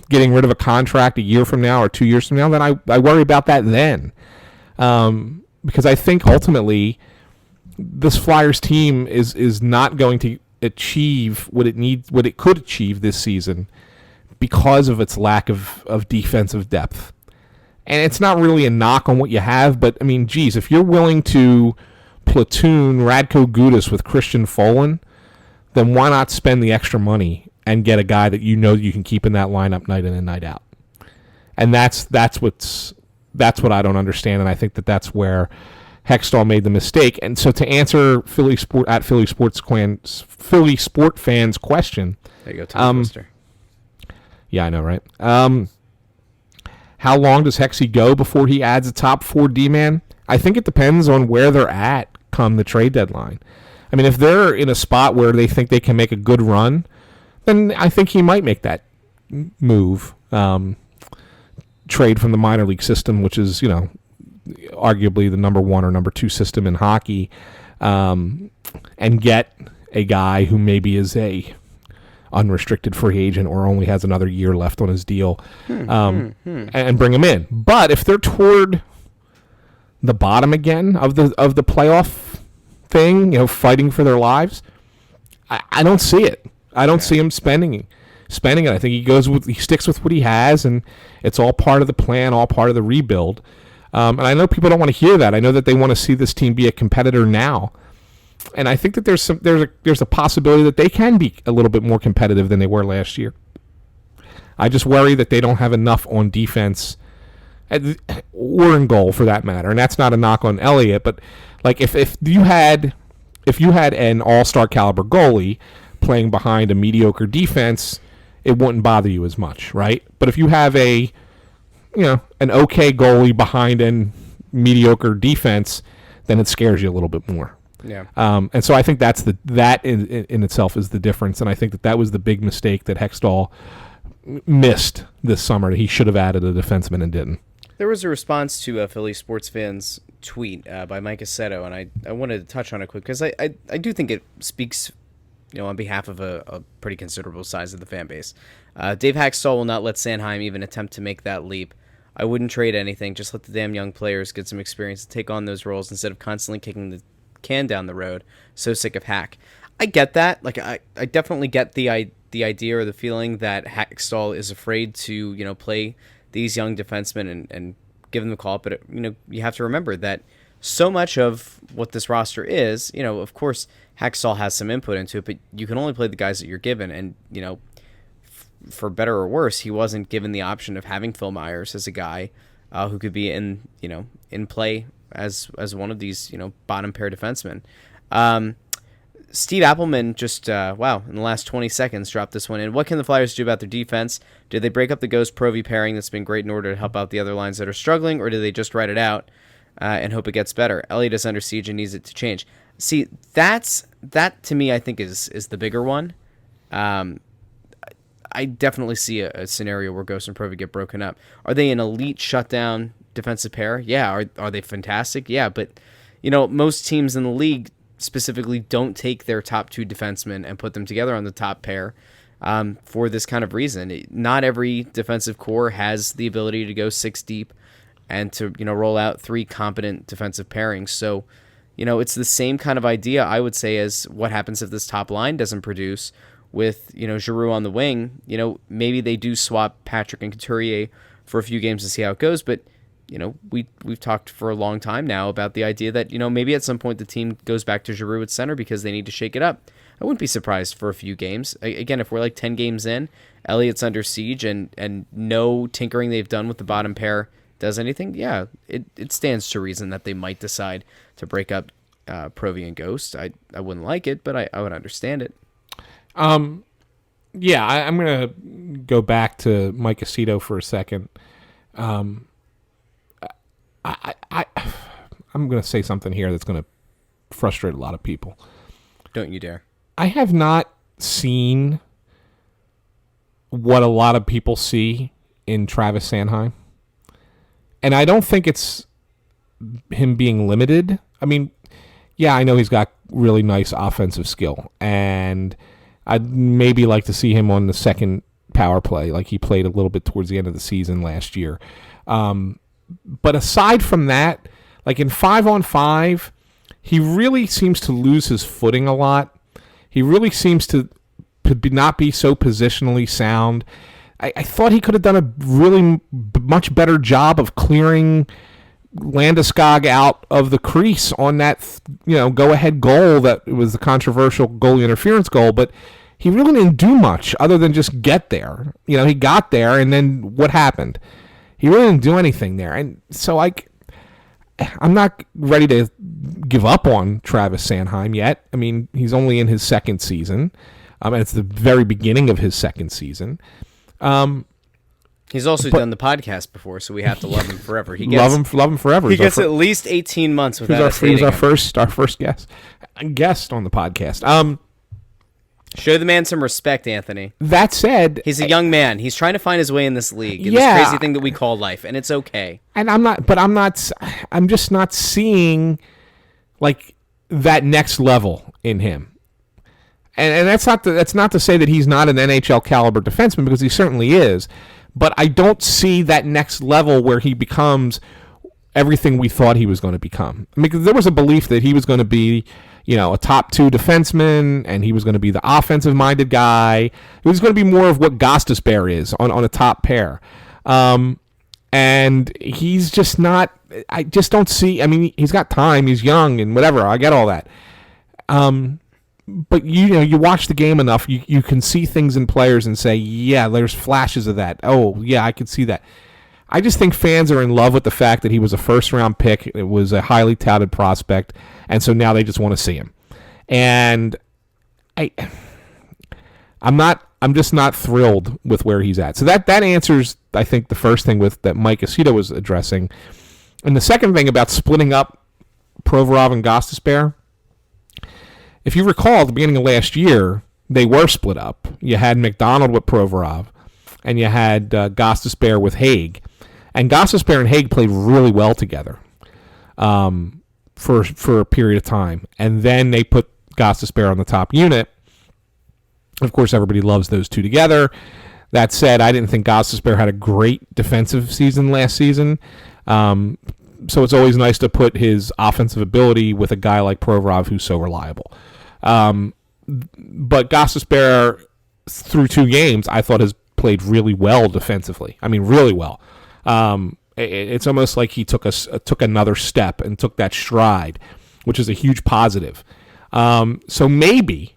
getting rid of a contract a year from now or 2 years from now, then I worry about that then. Because I think ultimately this Flyers team is not going to achieve what it could achieve this season because of its lack of defensive depth. And it's not really a knock on what you have, but I mean, geez, if you're willing to platoon Radko Gudas with Christian Folin, then why not spend the extra money and get a guy that you can keep in that lineup night in and night out? And that's what I don't understand, and I think that's where Hextall made the mistake. And so to answer Philly Sport fans question, there you go, Tom Lister. Yeah, I know, right? How long does Hexy go before he adds a top 4 D-man? I think it depends on where they're at come the trade deadline. I mean, if they're in a spot where they think they can make a good run, then I think he might make that move. Trade from the minor league system, which is, arguably the number 1 or number 2 system in hockey, and get a guy who maybe is a unrestricted free agent or only has another year left on his deal, and bring him in. But if they're toward the bottom again of the playoff thing, fighting for their lives, I don't see it. I don't see him spending it. I think he sticks with what he has, and it's all part of the plan, all part of the rebuild. And I know people don't want to hear that. I know that they want to see this team be a competitor now. And I think that there's a possibility that they can be a little bit more competitive than they were last year. I just worry that they don't have enough on defense or in goal, for that matter. And that's not a knock on Elliott, but like if you had an all-star caliber goalie, playing behind a mediocre defense, it wouldn't bother you as much, right? But if you have an okay goalie behind a mediocre defense, then it scares you a little bit more. Yeah. And so I think that in itself is the difference, and I think that was the big mistake that Hextall missed this summer. He should have added a defenseman and didn't. There was a response to a Philly sports fans tweet by Mike Aceto, and I wanted to touch on it quick because I do think it speaks, on behalf of a pretty considerable size of the fan base. Dave Hextall will not let Sanheim even attempt to make that leap. I wouldn't trade anything. Just let the damn young players get some experience to take on those roles instead of constantly kicking the can down the road. So sick of Hack. I get that. Like I definitely get the idea or the feeling that Hextall is afraid to play these young defensemen and give them the call. But you have to remember that so much of what this roster is, of course Hextall has some input into it, but you can only play the guys that you're given. And for better or worse, he wasn't given the option of having Phil Myers as a guy who could be in play as one of these bottom pair defensemen. Steve Appelman just in the last 20 seconds dropped this one in. What can the Flyers do about their defense? Did they break up the Ghost Provy pairing that's been great in order to help out the other lines that are struggling, or do they just write it out and hope it gets better? Elliott is under siege and needs it to change. See, that to me I think is the bigger one. I definitely see a scenario where Ghost and Provy get broken up. Are they an elite shutdown defensive pair? Yeah. Are they fantastic? Yeah, but most teams in the league specifically don't take their top two defensemen and put them together on the top pair for this kind of reason. Not every defensive core has the ability to go 6 deep and to roll out 3 competent defensive pairings. So it's the same kind of idea, I would say, as what happens if this top line doesn't produce with Giroux on the wing. Maybe they do swap Patrick and Couturier for a few games to see how it goes, but we've talked for a long time now about the idea that maybe at some point the team goes back to Giroux at center because they need to shake it up. I wouldn't be surprised for a few games. Again, if we're like 10 games in, Elliott's under siege, and no tinkering they've done with the bottom pair does anything, yeah, it stands to reason that they might decide to break up Provy and Ghost. I wouldn't like it, but I would understand it. Yeah, I'm going to go back to Mike Aceto for a second. I'm going to say something here that's going to frustrate a lot of people. Don't you dare. I have not seen what a lot of people see in Travis Sanheim. And I don't think it's him being limited. I mean, yeah, I know he's got really nice offensive skill, and I'd maybe like to see him on the second power play, like he played a little bit towards the end of the season last year. But aside from that, like in 5-on-5, he really seems to lose his footing a lot. He really seems to not be so positionally sound. I thought he could have done a really much better job of clearing Landeskog out of the crease on that go-ahead goal that was the controversial goalie interference goal, but he really didn't do much other than just get there. He got there, and then what happened? He really didn't do anything there. And so I'm not ready to give up on Travis Sanheim yet. I mean, he's only in his second season, and it's the very beginning of his second season. He's also done the podcast before, so we have to love him forever. Love him forever. He gets at least 18 months without us hating him. He was our first guest on the podcast. Show the man some respect, Anthony. That said, he's a young man. He's trying to find his way in this league, in this crazy thing that we call life, and it's okay. And I'm just not seeing like that next level in him. And that's not to say that he's not an NHL caliber defenseman, because he certainly is. But I don't see that next level where he becomes everything we thought he was going to become. I mean, 'cause there was a belief that he was going to be, a top 2 defenseman, and he was going to be the offensive-minded guy. He was going to be more of what Gostisbehere is on a top pair. And he's just not. I just don't see. I mean, he's got time. He's young and whatever. I get all that. But you watch the game enough, you can see things in players and say, yeah, there's flashes of that. Oh, yeah, I can see that. I just think fans are in love with the fact that he was a first-round pick. It was a highly touted prospect, and so now they just want to see him. And I'm just not thrilled with where he's at. So that answers, I think, the first thing with that Mike Aceto was addressing. And the second thing about splitting up Provorov and Gostisbehere, if you recall, at the beginning of last year, they were split up. You had McDonald with Provorov, and you had Gostisbehere with Haig. And Gostisbehere and Haig played really well together for a period of time. And then they put Gostisbehere on the top unit. Of course, everybody loves those two together. That said, I didn't think Gostisbehere had a great defensive season last season. So it's always nice to put his offensive ability with a guy like Provorov who's so reliable. But Gostisbehere, through 2 games, I thought has played really well defensively. I mean, really well. It's almost like he took another step and took that stride, which is a huge positive. So maybe,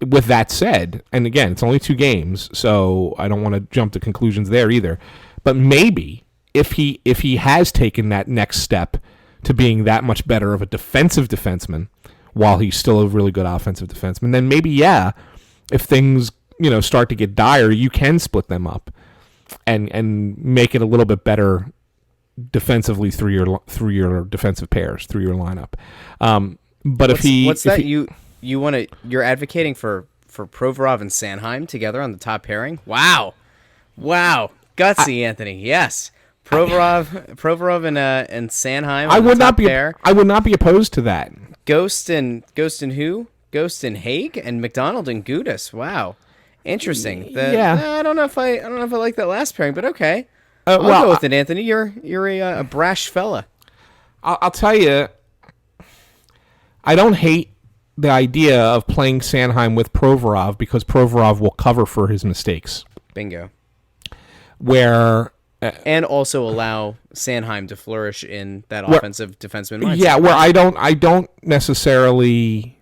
with that said, and again, it's only 2 games, so I don't want to jump to conclusions there either, but maybe if he has taken that next step to being that much better of a defensive defenseman while he's still a really good offensive defenseman, then maybe, yeah, if things, start to get dire, you can split them up and make it a little bit better defensively through your defensive pairs, through your lineup. But you're advocating for Provorov and Sanheim together on the top pairing? Wow, gutsy, Anthony. Yes. Provorov and Sanheim. I would not be opposed to that. Ghost and who? Ghost and Haig and McDonald and Gudis. Wow, interesting. I don't know if I like that last pairing, but okay. I'll go with it, Anthony. You're a brash fella. I'll tell you, I don't hate the idea of playing Sanheim with Provorov because Provorov will cover for his mistakes. Bingo. And also allow Sanheim to flourish in that offensive defenseman mindset. Yeah, where I don't necessarily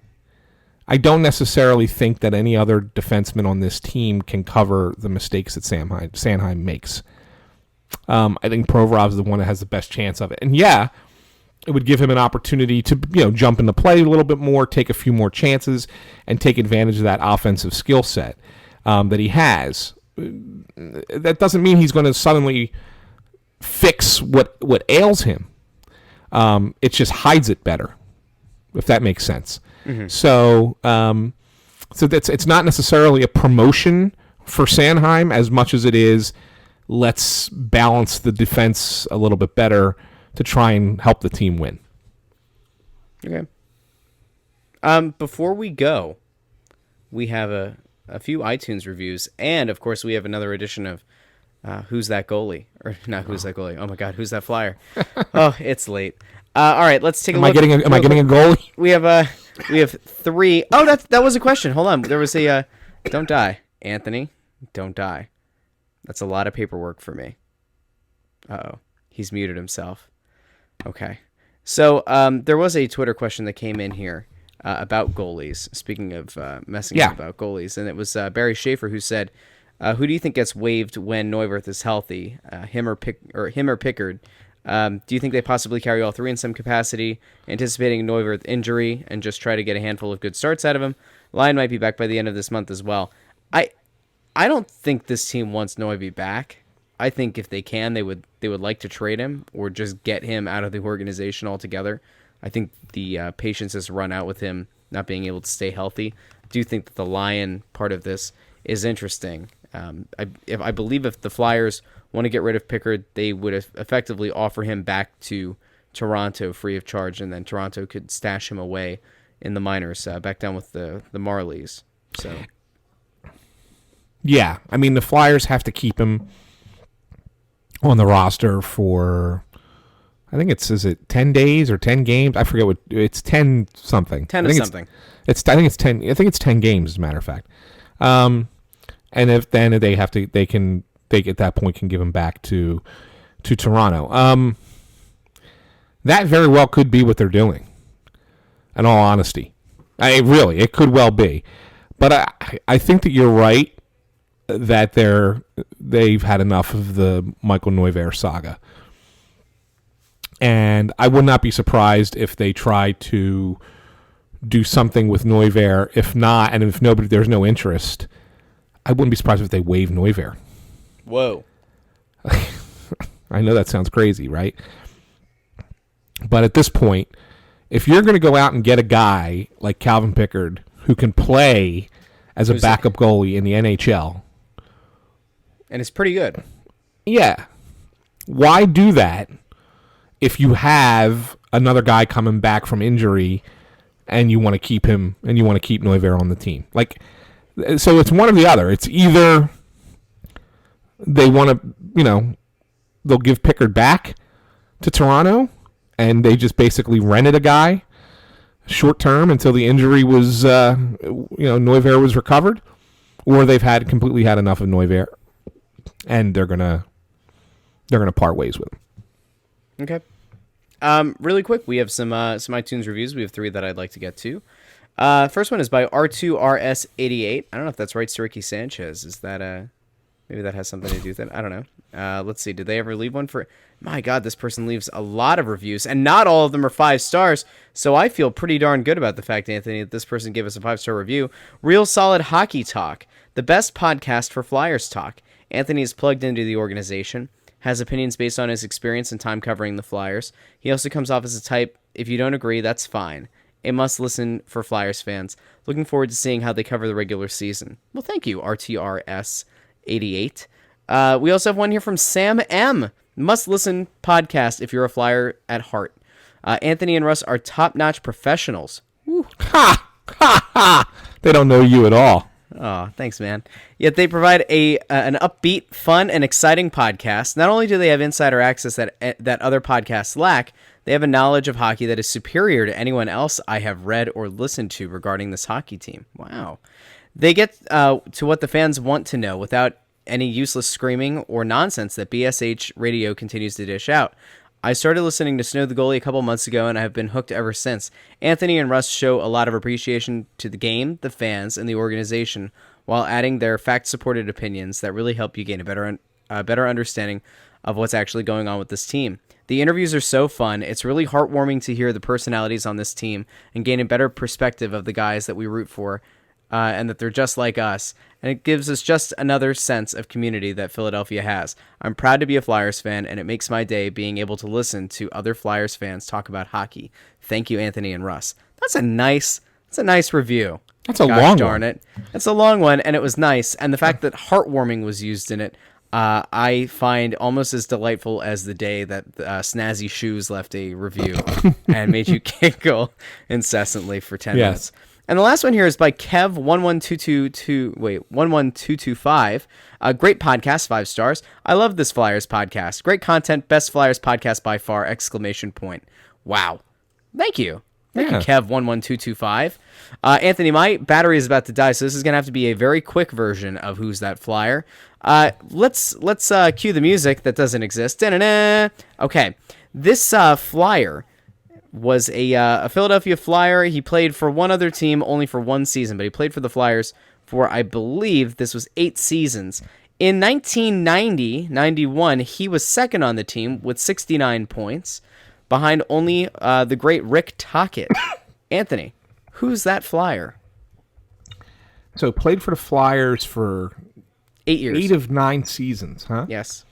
think that any other defenseman on this team can cover the mistakes that Sanheim makes. I think Provorov is the one that has the best chance of it. And yeah, it would give him an opportunity to jump into play a little bit more, take a few more chances, and take advantage of that offensive skill set that he has. That doesn't mean he's going to suddenly fix what ails him. It just hides it better, if that makes sense. Mm-hmm. So it's not necessarily a promotion for Sanheim as much as it is let's balance the defense a little bit better to try and help the team win. Okay. Before we go, we have a few iTunes reviews, and of course we have another edition of Who's That Goalie? Or not Who's That Goalie? Oh my God, Who's That Flyer? Oh, it's late. All right, let's take a look. Am I getting a goalie? We have 3. Oh, that was a question. Hold on. There was a don't die, Anthony. Don't die. That's a lot of paperwork for me. Uh-oh. He's muted himself. Okay. So there was a Twitter question that came in here about goalies. Speaking of messing up about goalies, and it was Barry Schaefer who said, "Who do you think gets waived when Neuwirth is healthy? Him or Pickard? Do you think they possibly carry all 3 in some capacity, anticipating Neuwirth injury, and just try to get a handful of good starts out of him? Lyon might be back by the end of this month as well. I don't think this team wants Neuwirth back. I think if they can, they would like to trade him or just get him out of the organization altogether. I think the patience has run out with him not being able to stay healthy. I do think that the Lyon part of this is interesting. I believe if the Flyers want to get rid of Pickard, they would effectively offer him back to Toronto free of charge, and then Toronto could stash him away in the minors, back down with the Marlies. So, yeah, I mean the Flyers have to keep him on the roster for, I think is it 10 days or 10 games? I forget what it's 10 something. 10 or something. I think it's 10. I think it's 10 games as a matter of fact. And if then they at that point can give him back to Toronto. That very well could be what they're doing. In all honesty, it could well be. But I think that you're right that they've had enough of the Michael Neuwirth saga. And I would not be surprised if they try to do something with Neuver. If not, and if there's no interest, I wouldn't be surprised if they waive Neuver. Whoa. I know that sounds crazy, right? But at this point, if you're going to go out and get a guy like Calvin Pickard who can play as a backup goalie in the NHL, and it's pretty good. Yeah. Why do that if you have another guy coming back from injury and you want to keep him and you want to keep Neuver on the team? Like, so it's one or the other. It's either they want to, they'll give Pickard back to Toronto and they just basically rented a guy short term until the injury was, Neuver was recovered, or they've completely had enough of Neuver and they're gonna part ways with him. Okay. Really quick, we have some iTunes reviews. We have 3 that I'd like to get to. First one is by R2RS88. I don't know if that's right, to Ricky Sanchez. Is that maybe that has something to do with it? I don't know. Let's see. Did they ever leave one for? My God, this person leaves a lot of reviews, and not all of them are 5 stars. So I feel pretty darn good about the fact, Anthony, that this person gave us a 5-star review. Real solid hockey talk, the best podcast for Flyers talk. Anthony is plugged into the organization, has opinions based on his experience and time covering the Flyers. He also comes off as a type, if you don't agree, that's fine. A must listen for Flyers fans. Looking forward to seeing how they cover the regular season. Well, thank you, RTRS88. We also have one here from Sam M. Must listen podcast if you're a Flyer at heart. Anthony and Russ are top-notch professionals. Woo. Ha! Ha! Ha! They don't know you at all. Oh, thanks, man. Yet they provide an upbeat, fun, and exciting podcast. Not only do they have insider access that other podcasts lack, they have a knowledge of hockey that is superior to anyone else I have read or listened to regarding this hockey team. Wow. They get to what the fans want to know without any useless screaming or nonsense that BSH radio continues to dish out. I started listening to Snow the Goalie a couple months ago, and I have been hooked ever since. Anthony and Russ show a lot of appreciation to the game, the fans, and the organization, while adding their fact-supported opinions that really help you gain a better understanding of what's actually going on with this team. The interviews are so fun. It's really heartwarming to hear the personalities on this team and gain a better perspective of the guys that we root for, and that they're just like us. And it gives us just another sense of community that Philadelphia has. I'm proud to be a Flyers fan, and it makes my day being able to listen to other Flyers fans talk about hockey. Thank you, Anthony and Russ. That's a nice review. That's a long darn one. It. It's a long one, and it was nice. And the fact that heartwarming was used in it, I find almost as delightful as the day that Snazzy Shoes left a review and made you giggle incessantly for 10 minutes. And the last one here is by Kev11225. Great podcast, 5 stars. I love this Flyers podcast. Great content, best Flyers podcast by far, ! Wow. Thank you. Thank you, Kev11225. Anthony, my battery is about to die, so this is going to have to be a very quick version of Who's That Flyer. Let's cue the music that doesn't exist. Da-na-na. Okay. This Flyer was a Philadelphia Flyer. He played for one other team only for 1 season, but he played for the Flyers for, I believe, this was 8 seasons. In 1990-91, he was second on the team with 69 points, behind only the great Rick Tocchet. Anthony, who's that Flyer? So played for the Flyers for 8 years. 8 of 9 seasons, huh? Yes.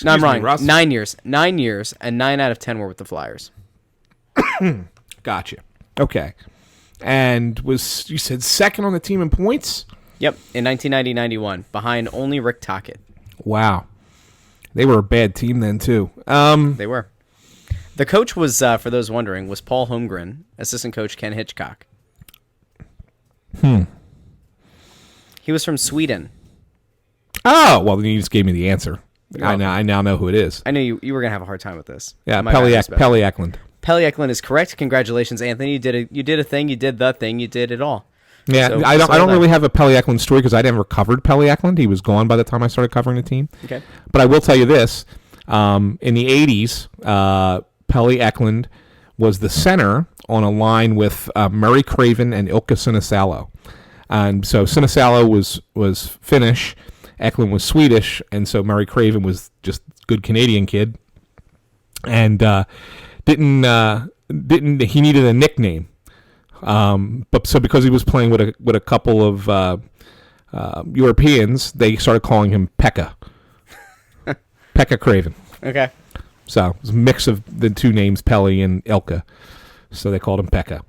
No, I'm wrong. Russ. 9 years. 9 years, and 9 out of 10 were with the Flyers. Gotcha. Okay. And you said second on the team in points? Yep, in 1990-91, behind only Rick Tocchet. Wow. They were a bad team then, too. They were. The coach was, for those wondering, was Paul Holmgren, assistant coach Ken Hitchcock. He was from Sweden. Oh, well, then you just gave me the answer. I now know who it is. I knew you were going to have a hard time with this. Yeah, Pelle Eklund. Pelle Eklund is correct. Congratulations, Anthony. You did a thing. You did the thing. You did it all. Yeah, so, I don't really have a Pelle Eklund story because I never covered Pelle Eklund. He was gone by the time I started covering the team. Okay. But I will tell you this. In the 80s, Pelle Eklund was the center on a line with Murray Craven and Ilkka Sinisalo. And so Sinisalo was Finnish, Eklund was Swedish, and so Murray Craven was just good Canadian kid. And didn't he needed a nickname. But so because he was playing with a couple of Europeans, they started calling him Pekka. Pekka Craven. Okay. So it was a mix of the two names, Pele and Ilka. So they called him Pekka.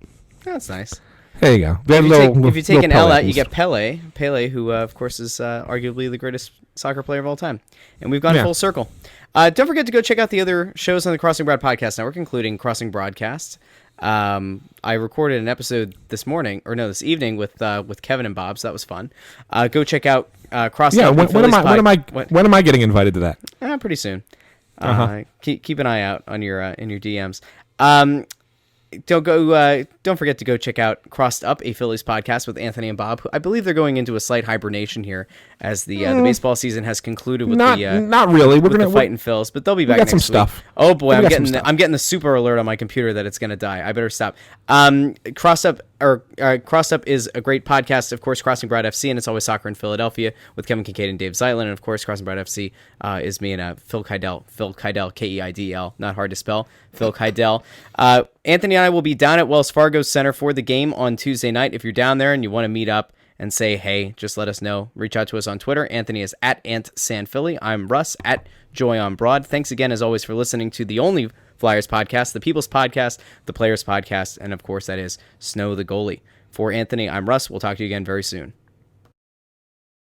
That's nice. There you go. If you take an L out, you get Pele. Pele, who, of course, is arguably the greatest soccer player of all time. And we've gone full circle. Don't forget to go check out the other shows on the Crossing Broad Podcast Network, including Crossing Broadcast. I recorded an episode this evening with Kevin and Bob, so that was fun. Go check out Crossed Up. When am I getting invited to that? Pretty soon. Keep an eye out on your in your DMs. Don't forget to go check out Crossed Up, a Phillies podcast with Anthony and Bob, who I believe they're going into a slight hibernation here as the baseball season has concluded with not really. We're gonna fight in Phils, but they'll be back next week. Stuff. Oh boy, I'm getting the super alert on my computer that it's gonna die. I better stop. Crossed Up is a great podcast, of course, Crossing Broad FC, and It's Always Soccer in Philadelphia with Kevin Kincaid and Dave Zeitlin, and of course, Crossing Broad FC is me and Phil Keidel, Keidl, not hard to spell, Phil Keidel. Anthony and I will be down at Wells Fargo Center for the game on Tuesday night. If you're down there and you want to meet up and say hey, just let us know. Reach out to us on Twitter. Anthony is at AntSanPhilly. I'm Russ at Joy on Broad. Thanks again, as always, for listening to the only Flyers podcast, the People's Podcast, the Players Podcast, and of course that is Snow the Goalie. For Anthony, I'm Russ. We'll talk to you again very soon.